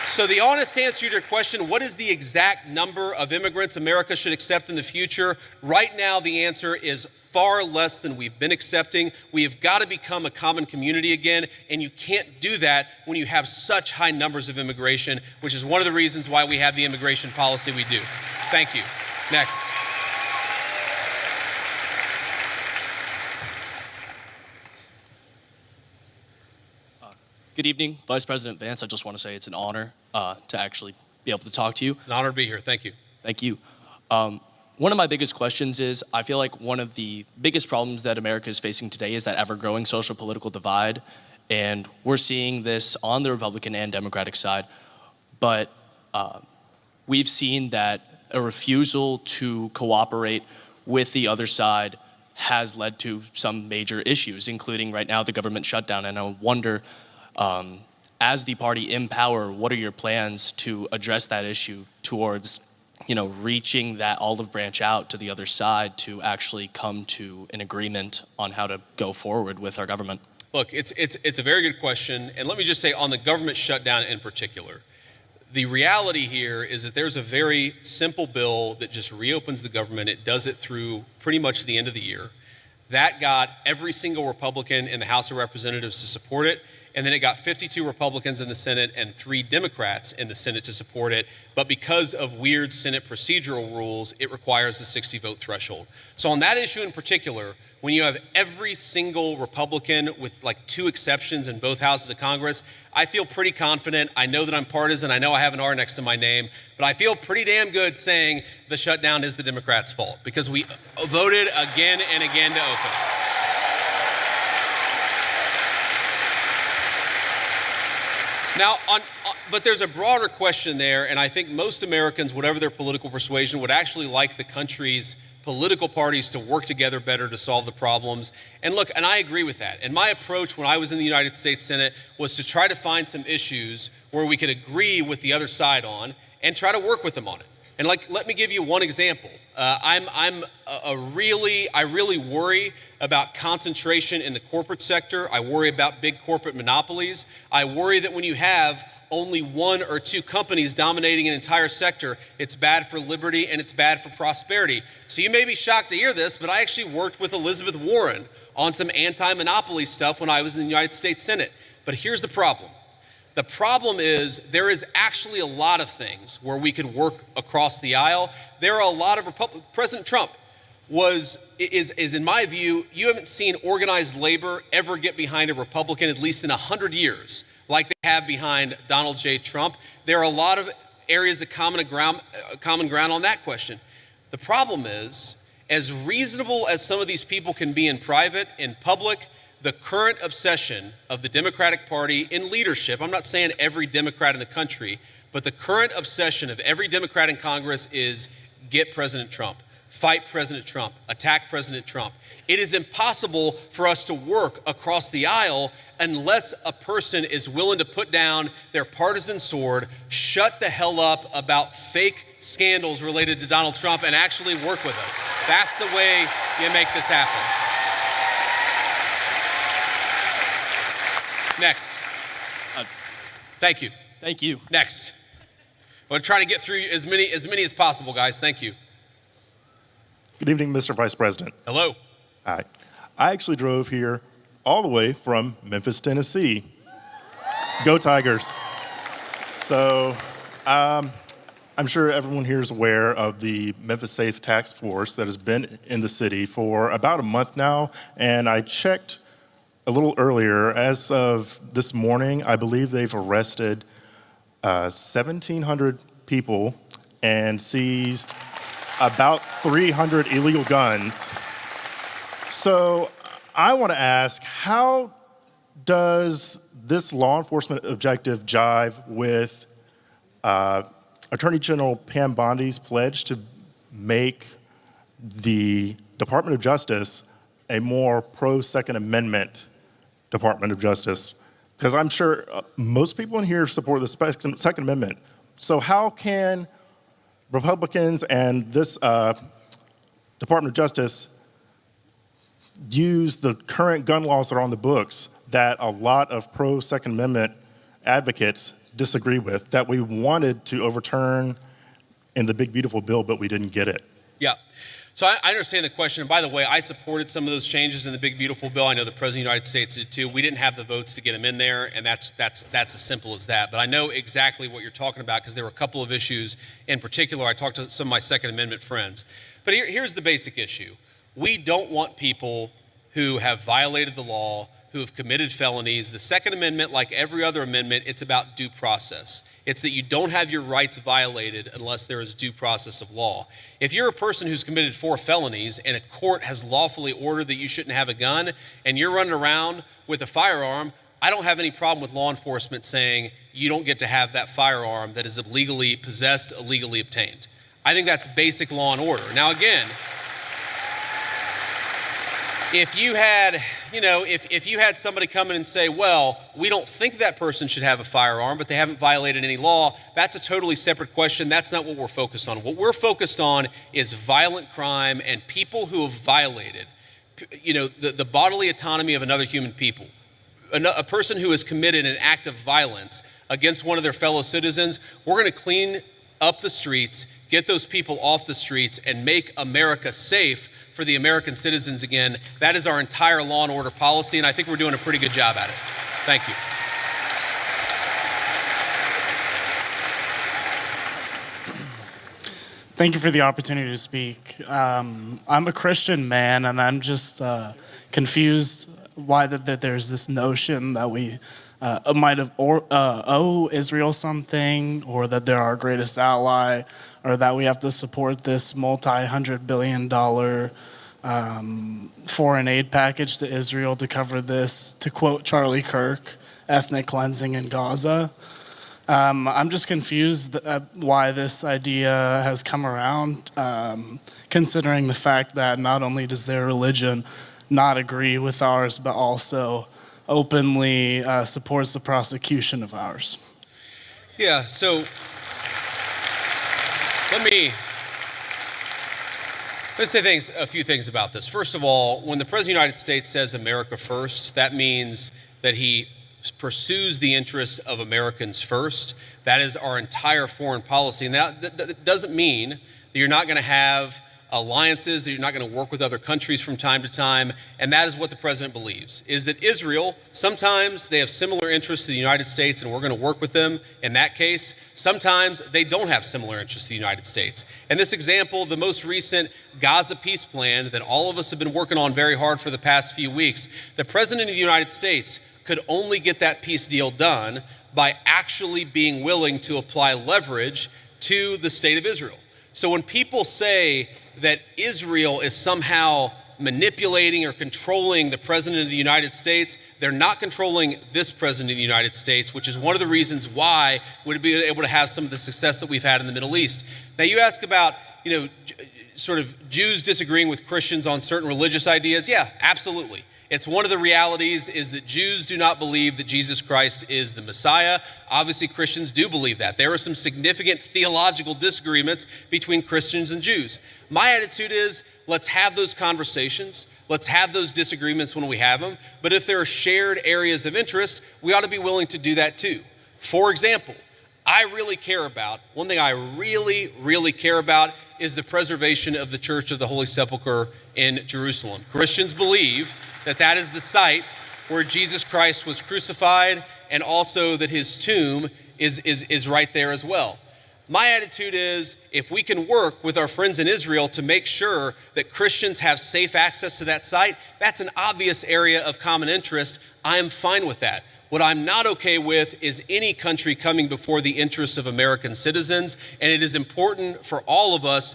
So the honest answer to your question, what is the exact number of immigrants America should accept in the future? Right now, the answer is far less than we've been accepting. We have got to become a common community again, and you can't do that when you have such high numbers of immigration, which is one of the reasons why we have the immigration policy we do. Thank you. Next. Good evening, Vice President Vance. I just want to say it's an honor to actually be able to talk to you. It's an honor to be here. Thank you. Thank you. One of my biggest questions is, I feel like one of the biggest problems that America is facing today is that ever-growing social political divide, and we're seeing this on the Republican and Democratic side, but we've seen that a refusal to cooperate with the other side has led to some major issues, including right now the government shutdown. And I wonder, as the party in power, what are your plans to address that issue towards, reaching that olive branch out to the other side to actually come to an agreement on how to go forward with our government? Look, it's a very good question. And let me just say, on the government shutdown in particular, the reality here is that there's a very simple bill that just reopens the government. It does it through pretty much the end of the year. That got every single Republican in the House of Representatives to support it. And then it got 52 Republicans in the Senate and 3 Democrats in the Senate to support it. But because of weird Senate procedural rules, it requires a 60-vote threshold. So on that issue in particular, when you have every single Republican with like 2 exceptions in both houses of Congress, I feel pretty confident. I know that I'm partisan. I know I have an R next to my name. But I feel pretty damn good saying the shutdown is the Democrats' fault because we voted again and again to open it. Now, but there's a broader question there, and I think most Americans, whatever their political persuasion, would actually like the country's political parties to work together better to solve the problems. And look, and I agree with that. And my approach when I was in the United States Senate was to try to find some issues where we could agree with the other side on and try to work with them on it. And let me give you one example. I really worry about concentration in the corporate sector. I worry about big corporate monopolies. I worry that when you have only 1 or 2 companies dominating an entire sector, it's bad for liberty and it's bad for prosperity. So you may be shocked to hear this, but I actually worked with Elizabeth Warren on some anti-monopoly stuff when I was in the United States Senate. But here's the problem. The problem is there is actually a lot of things where we could work across the aisle. There are a lot of President Trump is in my view, you haven't seen organized labor ever get behind a Republican at least in 100 years like they have behind Donald J. Trump. There are a lot of areas of common ground on that question. The problem is, as reasonable as some of these people can be in private, in public, the current obsession of the Democratic Party in leadership, I'm not saying every Democrat in the country, but the current obsession of every Democrat in Congress is get President Trump, fight President Trump, attack President Trump. It is impossible for us to work across the aisle unless a person is willing to put down their partisan sword, shut the hell up about fake scandals related to Donald Trump, and actually work with us. That's the way you make this happen. Next. Thank you. Thank you. Next. I'm going to try to get through as many as possible, guys. Thank you. Good evening, Mr. Vice President. Hello. Hi. I actually drove here all the way from Memphis, Tennessee. Go Tigers. So I'm sure everyone here is aware of the Memphis Safe Task Force that has been in the city for about a month now, and I checked a little earlier. As of this morning, I believe they've arrested 1,700 people and seized about 300 illegal guns. So I want to ask, how does this law enforcement objective jive with Attorney General Pam Bondi's pledge to make the Department of Justice a more pro-Second Amendment Department of Justice? Because I'm sure most people in here support the Second Amendment. So how can Republicans and this Department of Justice use the current gun laws that are on the books that a lot of pro-Second Amendment advocates disagree with, that we wanted to overturn in the big, beautiful bill, but we didn't get it? Yeah. So I understand the question. And by the way, I supported some of those changes in the big, beautiful bill. I know the President of the United States did too. We didn't have the votes to get them in there, and that's as simple as that. But I know exactly what you're talking about because there were a couple of issues in particular. I talked to some of my Second Amendment friends. But here's the basic issue. We don't want people who have violated the law, who have committed felonies. The Second Amendment, like every other amendment, it's about due process. It's that you don't have your rights violated unless there is due process of law. If you're a person who's committed 4 felonies and a court has lawfully ordered that you shouldn't have a gun and you're running around with a firearm, I don't have any problem with law enforcement saying you don't get to have that firearm that is illegally possessed, illegally obtained. I think that's basic law and order. Now again, if you had, if you had somebody come in and say, well, we don't think that person should have a firearm, but they haven't violated any law, that's a totally separate question. That's not what we're focused on. What we're focused on is violent crime and people who have violated, the bodily autonomy of another human people. A person who has committed an act of violence against one of their fellow citizens, we're going to clean up the streets, get those people off the streets, and make America safe for the American citizens again. That is our entire law and order policy, and I think we're doing a pretty good job at it. Thank you. Thank you for the opportunity to speak. I'm a Christian man, and I'm just confused why that there's this notion that we might have owe Israel something, or that they're our greatest ally, or that we have to support this multi-hundred-billion-dollar foreign aid package to Israel to cover this, to quote Charlie Kirk, ethnic cleansing in Gaza. I'm just confused why this idea has come around, considering the fact that not only does their religion not agree with ours, but also openly supports the prosecution of ours. Yeah, so let me say a few things about this. First of all, when the President of the United States says America first, that means that he pursues the interests of Americans first. That is our entire foreign policy. And that doesn't mean that you're not going to have alliances, that you're not going to work with other countries from time to time. And that is what the president believes, is that Israel, sometimes they have similar interests to the United States and we're going to work with them in that case. Sometimes they don't have similar interests to the United States. And this example, the most recent Gaza peace plan that all of us have been working on very hard for the past few weeks, the president of the United States could only get that peace deal done by actually being willing to apply leverage to the state of Israel. So when people say that Israel is somehow manipulating or controlling the president of the United States, they're not controlling this president of the United States, which is one of the reasons why we'd be able to have some of the success that we've had in the Middle East. Now you ask about, sort of Jews disagreeing with Christians on certain religious ideas. Yeah, absolutely. It's one of the realities is that Jews do not believe that Jesus Christ is the Messiah. Obviously, Christians do believe that. There are some significant theological disagreements between Christians and Jews. My attitude is, let's have those conversations. Let's have those disagreements when we have them. But if there are shared areas of interest, we ought to be willing to do that too. For example, one thing I really, really care about is the preservation of the Church of the Holy Sepulchre in Jerusalem. Christians believe that that is the site where Jesus Christ was crucified, and also that his tomb is right there as well. My attitude is, if we can work with our friends in Israel to make sure that Christians have safe access to that site, that's an obvious area of common interest. I am fine with that. What I'm not okay with is any country coming before the interests of American citizens, and it is important for all of us,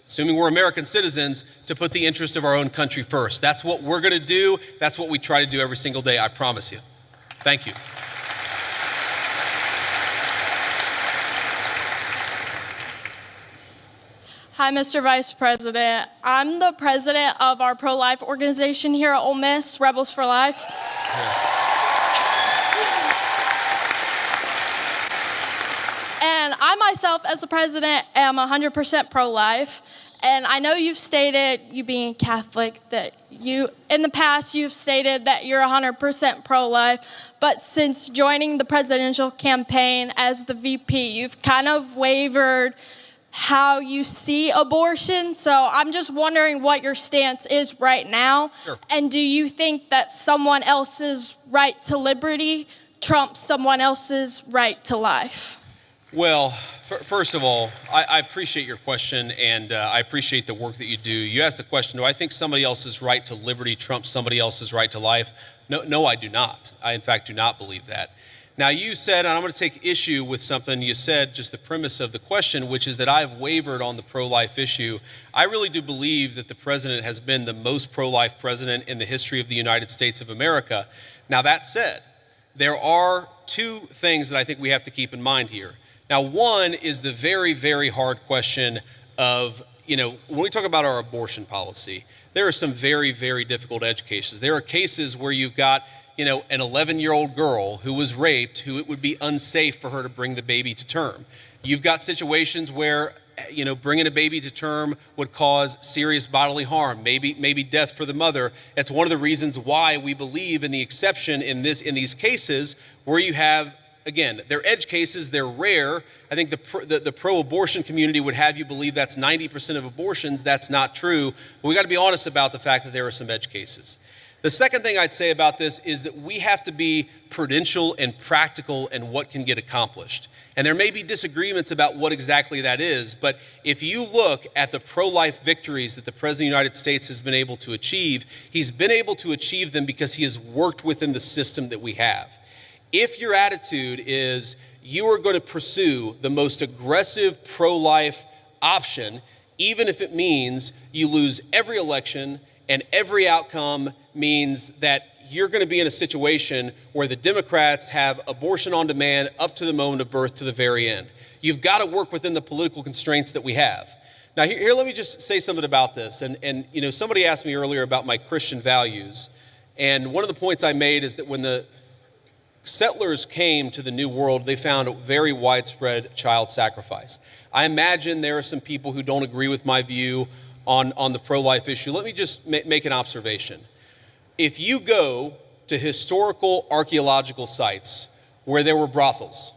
assuming we're American citizens, to put the interest of our own country first. That's what we're going to do. That's what we try to do every single day, I promise you. Thank you. Hi, Mr. Vice President. I'm the president of our pro-life organization here at Ole Miss, Rebels for Life. And I myself, as the president, am 100% pro-life. And I know you've stated, you being Catholic, that in the past, you've stated that you're 100% pro-life. But since joining the presidential campaign as the VP, you've kind of wavered how you see abortion. So I'm just wondering what your stance is right now. Sure. And do you think that someone else's right to liberty trumps someone else's right to life? Well, first of all, I appreciate your question, and I appreciate the work that you do. You asked the question, do I think somebody else's right to liberty trumps somebody else's right to life? No, I do not. I, in fact, do not believe that. Now, you said, and I'm going to take issue with something you said, just the premise of the question, which is that I've wavered on the pro-life issue. I really do believe that the president has been the most pro-life president in the history of the United States of America. Now, that said, there are two things that I think we have to keep in mind here. Now, one is the very, very hard question of, when we talk about our abortion policy, there are some very, very difficult edge cases. There are cases where you've got, an 11-year-old girl who was raped, who it would be unsafe for her to bring the baby to term. You've got situations where, bringing a baby to term would cause serious bodily harm, maybe death for the mother. That's one of the reasons why we believe in the exception in these cases where you have, again, they're edge cases, they're rare. I think the pro-abortion community would have you believe that's 90% of abortions. That's not true. But we got to be honest about the fact that there are some edge cases. The second thing I'd say about this is that we have to be prudential and practical in what can get accomplished. And there may be disagreements about what exactly that is, but if you look at the pro-life victories that the President of the United States has been able to achieve, he's been able to achieve them because he has worked within the system that we have. If your attitude is you are going to pursue the most aggressive pro-life option, even if it means you lose every election and every outcome means that you're going to be in a situation where the Democrats have abortion on demand up to the moment of birth to the very end. You've got to work within the political constraints that we have. Now, here let me just say something about this. And somebody asked me earlier about my Christian values. And one of the points I made is that when the settlers came to the New World, they found a very widespread child sacrifice. I imagine there are some people who don't agree with my view on the pro-life issue. Let me just make an observation. If you go to historical archaeological sites where there were brothels,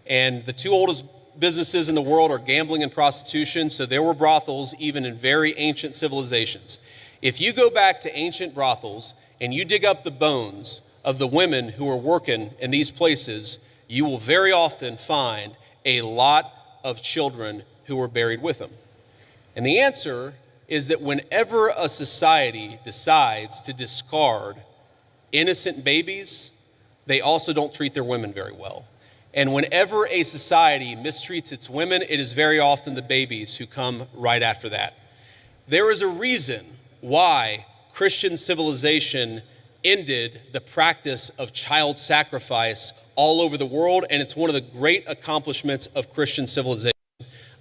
and the two oldest businesses in the world are gambling and prostitution, so there were brothels even in very ancient civilizations. If you go back to ancient brothels and you dig up the bones of the women who are working in these places, you will very often find a lot of children who were buried with them. And the answer is that whenever a society decides to discard innocent babies, they also don't treat their women very well. And whenever a society mistreats its women, it is very often the babies who come right after that. There is a reason why Christian civilization ended the practice of child sacrifice all over the world, and it's one of the great accomplishments of Christian civilization.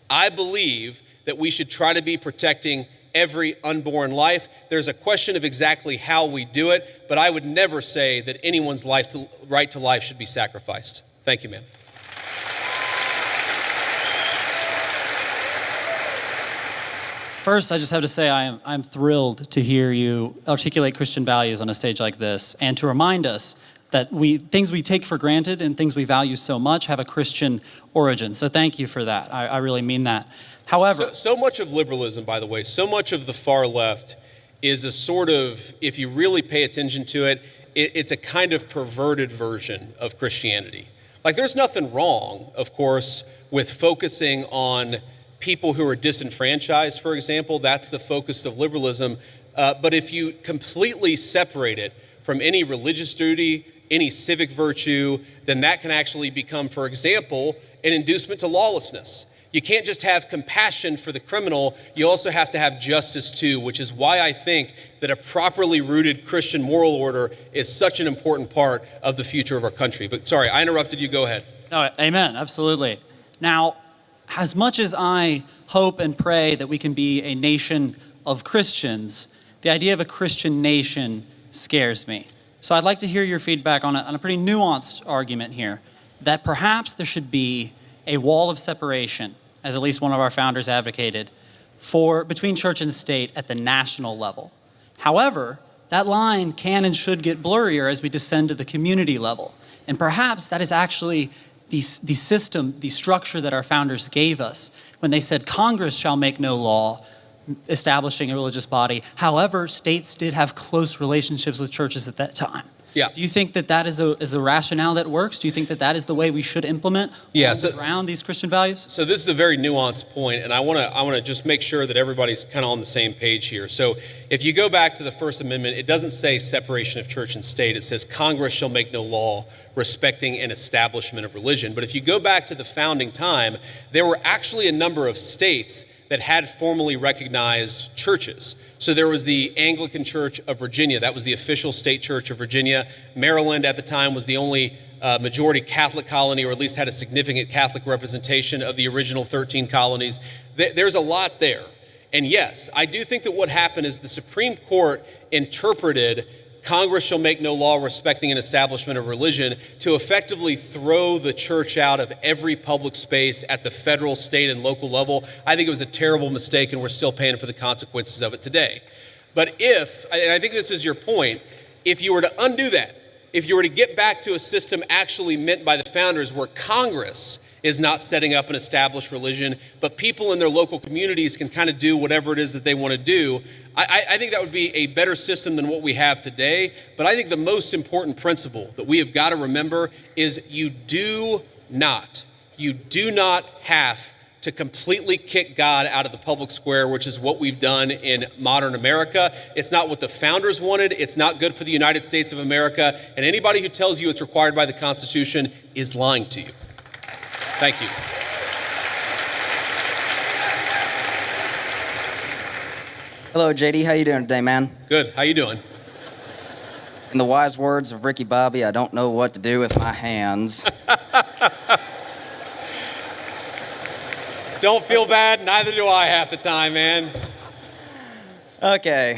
I believe that we should try to be protecting every unborn life. There's a question of exactly how we do it, but I would never say that anyone's right to life should be sacrificed. Thank you, ma'am. First, I just have to say I'm thrilled to hear you articulate Christian values on a stage like this and to remind us that things we take for granted and things we value so much have a Christian origin. So thank you for that. I really mean that. However, so much of liberalism, by the way, so much of the far left is a sort of, if you really pay attention to it, it's a kind of perverted version of Christianity. Like, there's nothing wrong, of course, with focusing on people who are disenfranchised, for example. That's the focus of liberalism. But if you completely separate it from any religious duty, any civic virtue, then that can actually become, for example, an inducement to lawlessness. You can't just have compassion for the criminal, you also have to have justice too, which is why I think that a properly rooted Christian moral order is such an important part of the future of our country. But sorry, I interrupted you, go ahead. No, amen, absolutely. Now, as much as I hope and pray that we can be a nation of Christians, the idea of a Christian nation scares me. So I'd like to hear your feedback on a pretty nuanced argument here, that perhaps there should be a wall of separation, as at least one of our founders advocated, between church and state at the national level. However, that line can and should get blurrier as we descend to the community level. And perhaps that is actually the system, the structure that our founders gave us when they said Congress shall make no law establishing a religious body. However, states did have close relationships with churches at that time. Yeah. Do you think that that is a rationale that works? Do you think that that is the way we should implement around these Christian values? So this is a very nuanced point, and I want to just make sure that everybody's kind of on the same page here. So if you go back to the First Amendment, it doesn't say separation of church and state. It says Congress shall make no law respecting an establishment of religion. But if you go back to the founding time, there were actually a number of states that had formally recognized churches. So there was the Anglican Church of Virginia. That was the official state church of Virginia. Maryland at the time was the only majority Catholic colony, or at least had a significant Catholic representation of the original 13 colonies. There's a lot there. And yes, I do think that what happened is the Supreme Court interpreted Congress shall make no law respecting an establishment of religion to effectively throw the church out of every public space at the federal, state, and local level. I think it was a terrible mistake, and we're still paying for the consequences of it today. But and I think this is your point, if you were to undo that, if you were to get back to a system actually meant by the founders where Congress is not setting up an established religion, but people in their local communities can kind of do whatever it is that they want to do, I think that would be a better system than what we have today. But I think the most important principle that we have got to remember is you do not have to completely kick God out of the public square, which is what we've done in modern America. It's not what the founders wanted. It's not good for the United States of America. And anybody who tells you it's required by the Constitution is lying to you. Thank you. Hello, JD. How you doing today, man? Good. How you doing? In the wise words of Ricky Bobby, I don't know what to do with my hands. Don't feel bad. Neither do I half the time, man. Okay.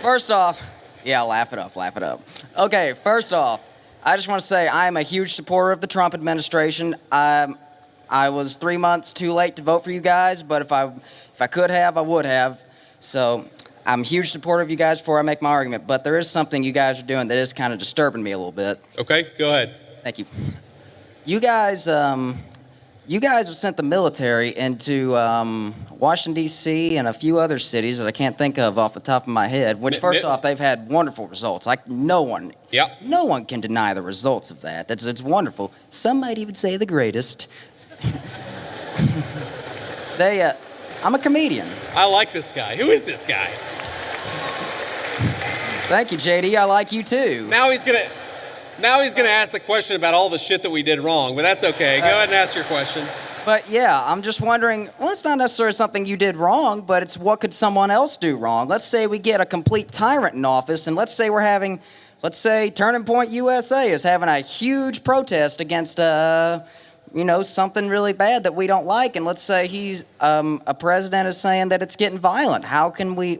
First off, yeah, laugh it up. Okay, first off, I just want to say I am a huge supporter of the Trump administration. I was 3 months too late to vote for you guys, but if I could have, I would have. So I'm a huge supporter of you guys before I make my argument, but there is something you guys are doing that is kind of disturbing me a little bit. Okay, go ahead. Thank you. You guys have sent the military into Washington, D.C. and a few other cities that I can't think of off the top of my head, which first off, they've had wonderful results. Like no one can deny the results of that. It's wonderful. Some might even say the greatest. I'm a comedian. I like this guy. Who is this guy? Thank you, JD. I like you too. Now he's gonna ask the question about all the shit that we did wrong, but that's okay. Go ahead and ask your question. But yeah, I'm just wondering, well, it's not necessarily something you did wrong, but it's what could someone else do wrong? Let's say we get a complete tyrant in office, and let's say Turning Point USA is having a huge protest against, something really bad that we don't like, and let's say he's, a president is saying that it's getting violent. How can we,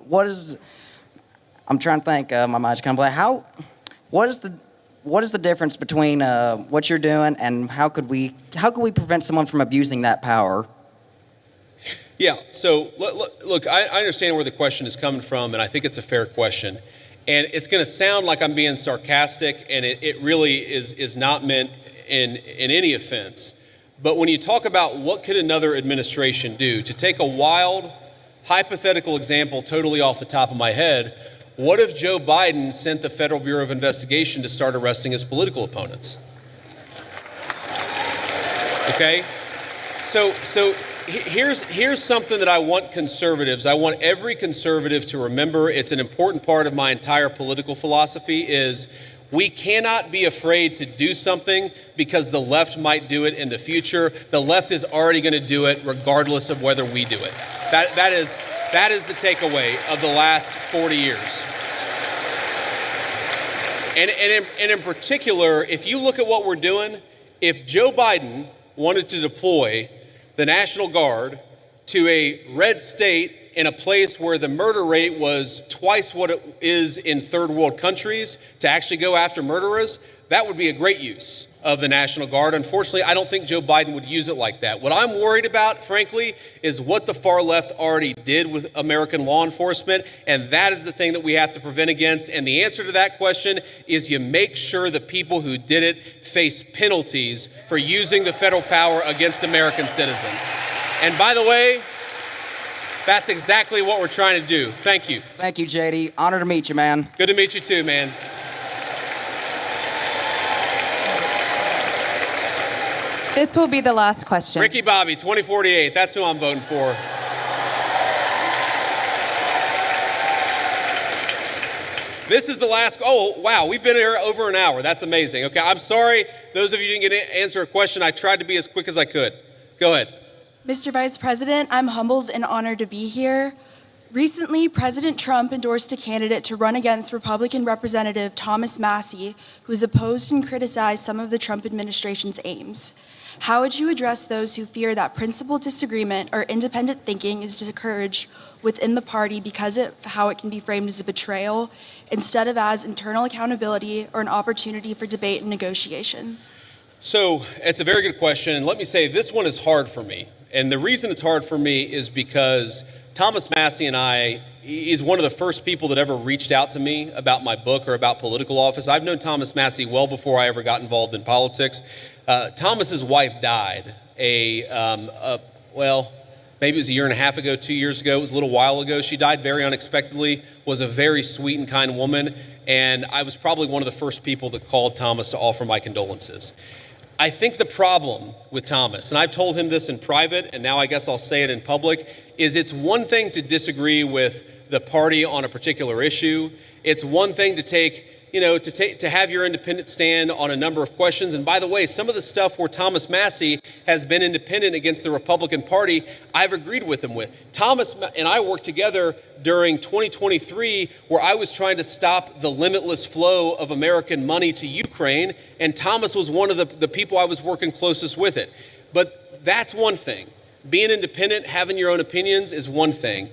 I'm trying to think, my mind's kind of blank. What is the difference between what you're doing and how could we prevent someone from abusing that power? Yeah, so look, I understand where the question is coming from, and I think it's a fair question. And it's going to sound like I'm being sarcastic, and it really is not meant in any offense. But when you talk about what could another administration do, to take a wild, hypothetical example totally off the top of my head, what if Joe Biden sent the Federal Bureau of Investigation to start arresting his political opponents? Okay? So here's something that I want every conservative to remember. It's an important part of my entire political philosophy is we cannot be afraid to do something because the left might do it in the future. The left is already going to do it regardless of whether we do it. That is the takeaway of the last 40 years. And in particular, if you look at what we're doing, if Joe Biden wanted to deploy the National Guard to a red state in a place where the murder rate was twice what it is in third world countries to actually go after murderers, that would be a great use of the National Guard. Unfortunately, I don't think Joe Biden would use it like that. What I'm worried about, frankly, is what the far left already did with American law enforcement, and that is the thing that we have to prevent against. And the answer to that question is you make sure the people who did it face penalties for using the federal power against American citizens. And by the way, That's exactly what we're trying to do. Thank you. Thank you, JD. Honor to meet you, man. Good to meet you too, man. This will be the last question. Ricky Bobby, 2048. That's who I'm voting for. This is the last, oh, wow, we've been here over an hour. That's amazing. Okay, I'm sorry, those of you who didn't get to answer a question. I tried to be as quick as I could. Go ahead. Mr. Vice President, I'm humbled and honored to be here. Recently, President Trump endorsed a candidate to run against Republican Representative Thomas Massie, who has opposed and criticized some of the Trump administration's aims. How would you address those who fear that principled disagreement or independent thinking is discouraged within the party because of how it can be framed as a betrayal instead of as internal accountability or an opportunity for debate and negotiation? So it's a very good question. And let me say, this one is hard for me. And the reason it's hard for me is because Thomas Massie and I, he's one of the first people that ever reached out to me about my book or about political office. I've known Thomas Massie well before I ever got involved in politics. Thomas's wife died well, maybe it was a year and a half ago, 2 years ago. It was a little while ago. She died very unexpectedly, was a very sweet and kind woman. And I was probably one of the first people that called Thomas to offer my condolences. I think the problem with Thomas, and I've told him this in private, and now I guess I'll say it in public, is it's one thing to disagree with the party on a particular issue. It's one thing to to have your independent stand on a number of questions. And by the way, some of the stuff where Thomas Massie has been independent against the Republican Party, I've agreed with him with. Thomas and I worked together during 2023, where I was trying to stop the limitless flow of American money to Ukraine, and Thomas was one of the people I was working closest with it. But that's one thing. Being independent, having your own opinions is one thing.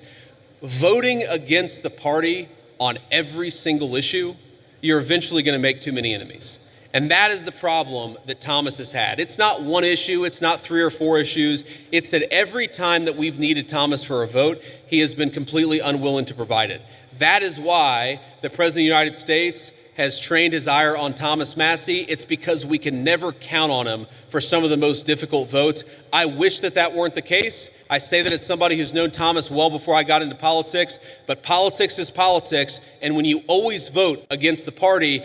Voting against the party on every single issue, you're eventually going to make too many enemies. And that is the problem that Thomas has had. It's not one issue, it's not 3 or 4 issues. It's that every time that we've needed Thomas for a vote, he has been completely unwilling to provide it. That is why the President of the United States has trained his ire on Thomas Massie. It's because we can never count on him for some of the most difficult votes. I wish that weren't the case. I say that as somebody who's known Thomas well before I got into politics, but politics is politics, and when you always vote against the party,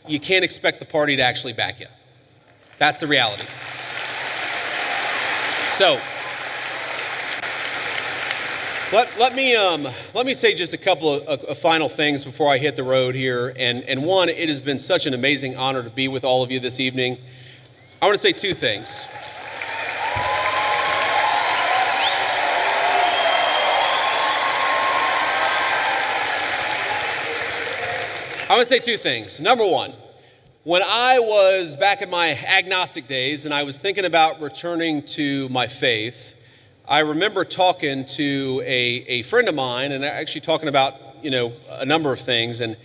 you can't expect the party to actually back you. That's the reality. So, let me say just a couple of final things before I hit the road here. And one, it has been such an amazing honor to be with all of you this evening. I want to say 2 things. I want to say 2 things. Number one, when I was back in my agnostic days and I was thinking about returning to my faith, I remember talking to a friend of mine and actually talking about, a number of things. And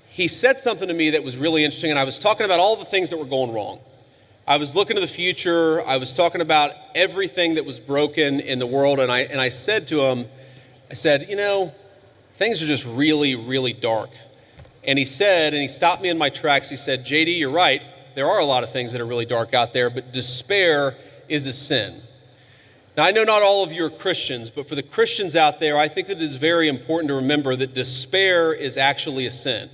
he said something to me that was really interesting. And I was talking about all the things that were going wrong. I was looking to the future. I was talking about everything that was broken in the world. And I said to him, things are just really, really dark. And he stopped me in my tracks. He said, JD, you're right. There are a lot of things that are really dark out there, but despair is a sin. Now, I know not all of you are Christians, but for the Christians out there, I think that it is very important to remember that despair is actually a sin.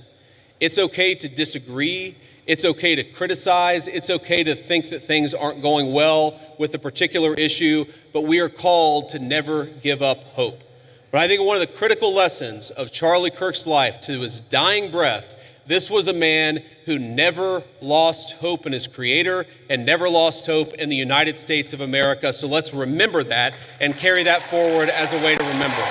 It's okay to disagree. It's okay to criticize. It's okay to think that things aren't going well with a particular issue, but we are called to never give up hope. But I think one of the critical lessons of Charlie Kirk's life to his dying breath, this was a man who never lost hope in his creator and never lost hope in the United States of America. So let's remember that and carry that forward as a way to remember.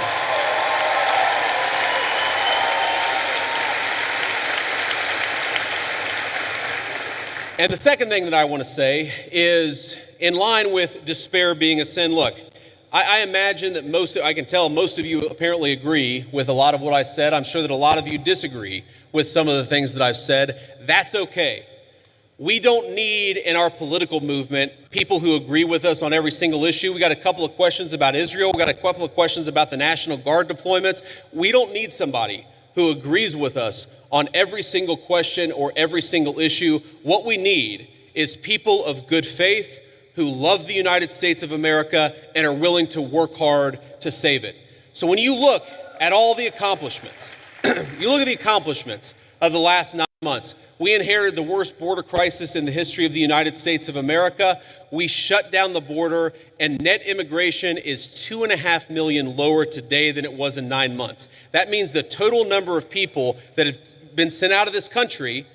And the second thing that I want to say is, in line with despair being a sin, look, I imagine that I can tell most of you apparently agree with a lot of what I said. I'm sure that a lot of you disagree with some of the things that I've said. That's okay. We don't need in our political movement people who agree with us on every single issue. We got a couple of questions about Israel. We got a couple of questions about the National Guard deployments. We don't need somebody who agrees with us on every single question or every single issue. What we need is people of good faith who love the United States of America and are willing to work hard to save it. So when you look at all the accomplishments, you look at the accomplishments of the last 9 months. We inherited the worst border crisis in the history of the United States of America. We shut down the border, and net immigration is 2.5 million lower today than it was in 9 months. That means the total number of people that have been sent out of this country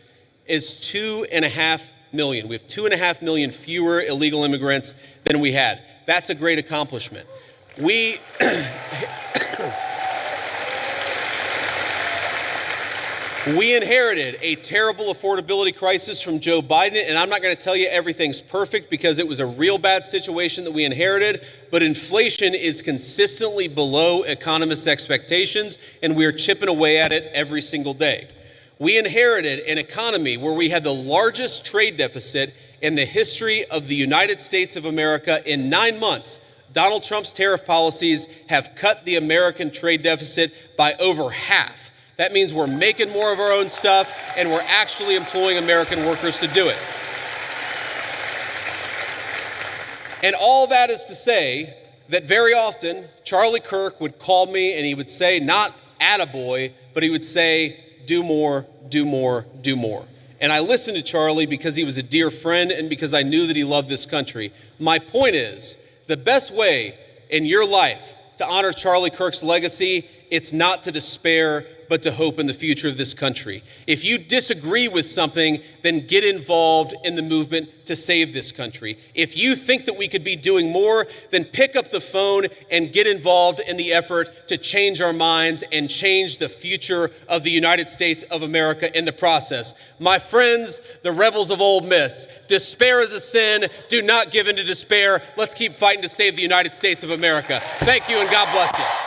is 2.5 million. We have 2.5 million fewer illegal immigrants than we had. That's a great accomplishment. We inherited a terrible affordability crisis from Joe Biden, and I'm not going to tell you everything's perfect because it was a real bad situation that we inherited, but inflation is consistently below economists' expectations, and we are chipping away at it every single day. We inherited an economy where we had the largest trade deficit in the history of the United States of America. In 9 months, Donald Trump's tariff policies have cut the American trade deficit by over half. That means we're making more of our own stuff, and we're actually employing American workers to do it. And all that is to say that very often, Charlie Kirk would call me and he would say, not attaboy, but he would say, do more, do more, do more. And I listened to Charlie because he was a dear friend and because I knew that he loved this country. My point is, the best way in your life to honor Charlie Kirk's legacy, it's not to despair, but to hope in the future of this country. If you disagree with something, then get involved in the movement to save this country. If you think that we could be doing more, then pick up the phone and get involved in the effort to change our minds and change the future of the United States of America in the process. My friends, the rebels of Ole Miss, despair is a sin. Do not give in to despair. Let's keep fighting to save the United States of America. Thank you and God bless you.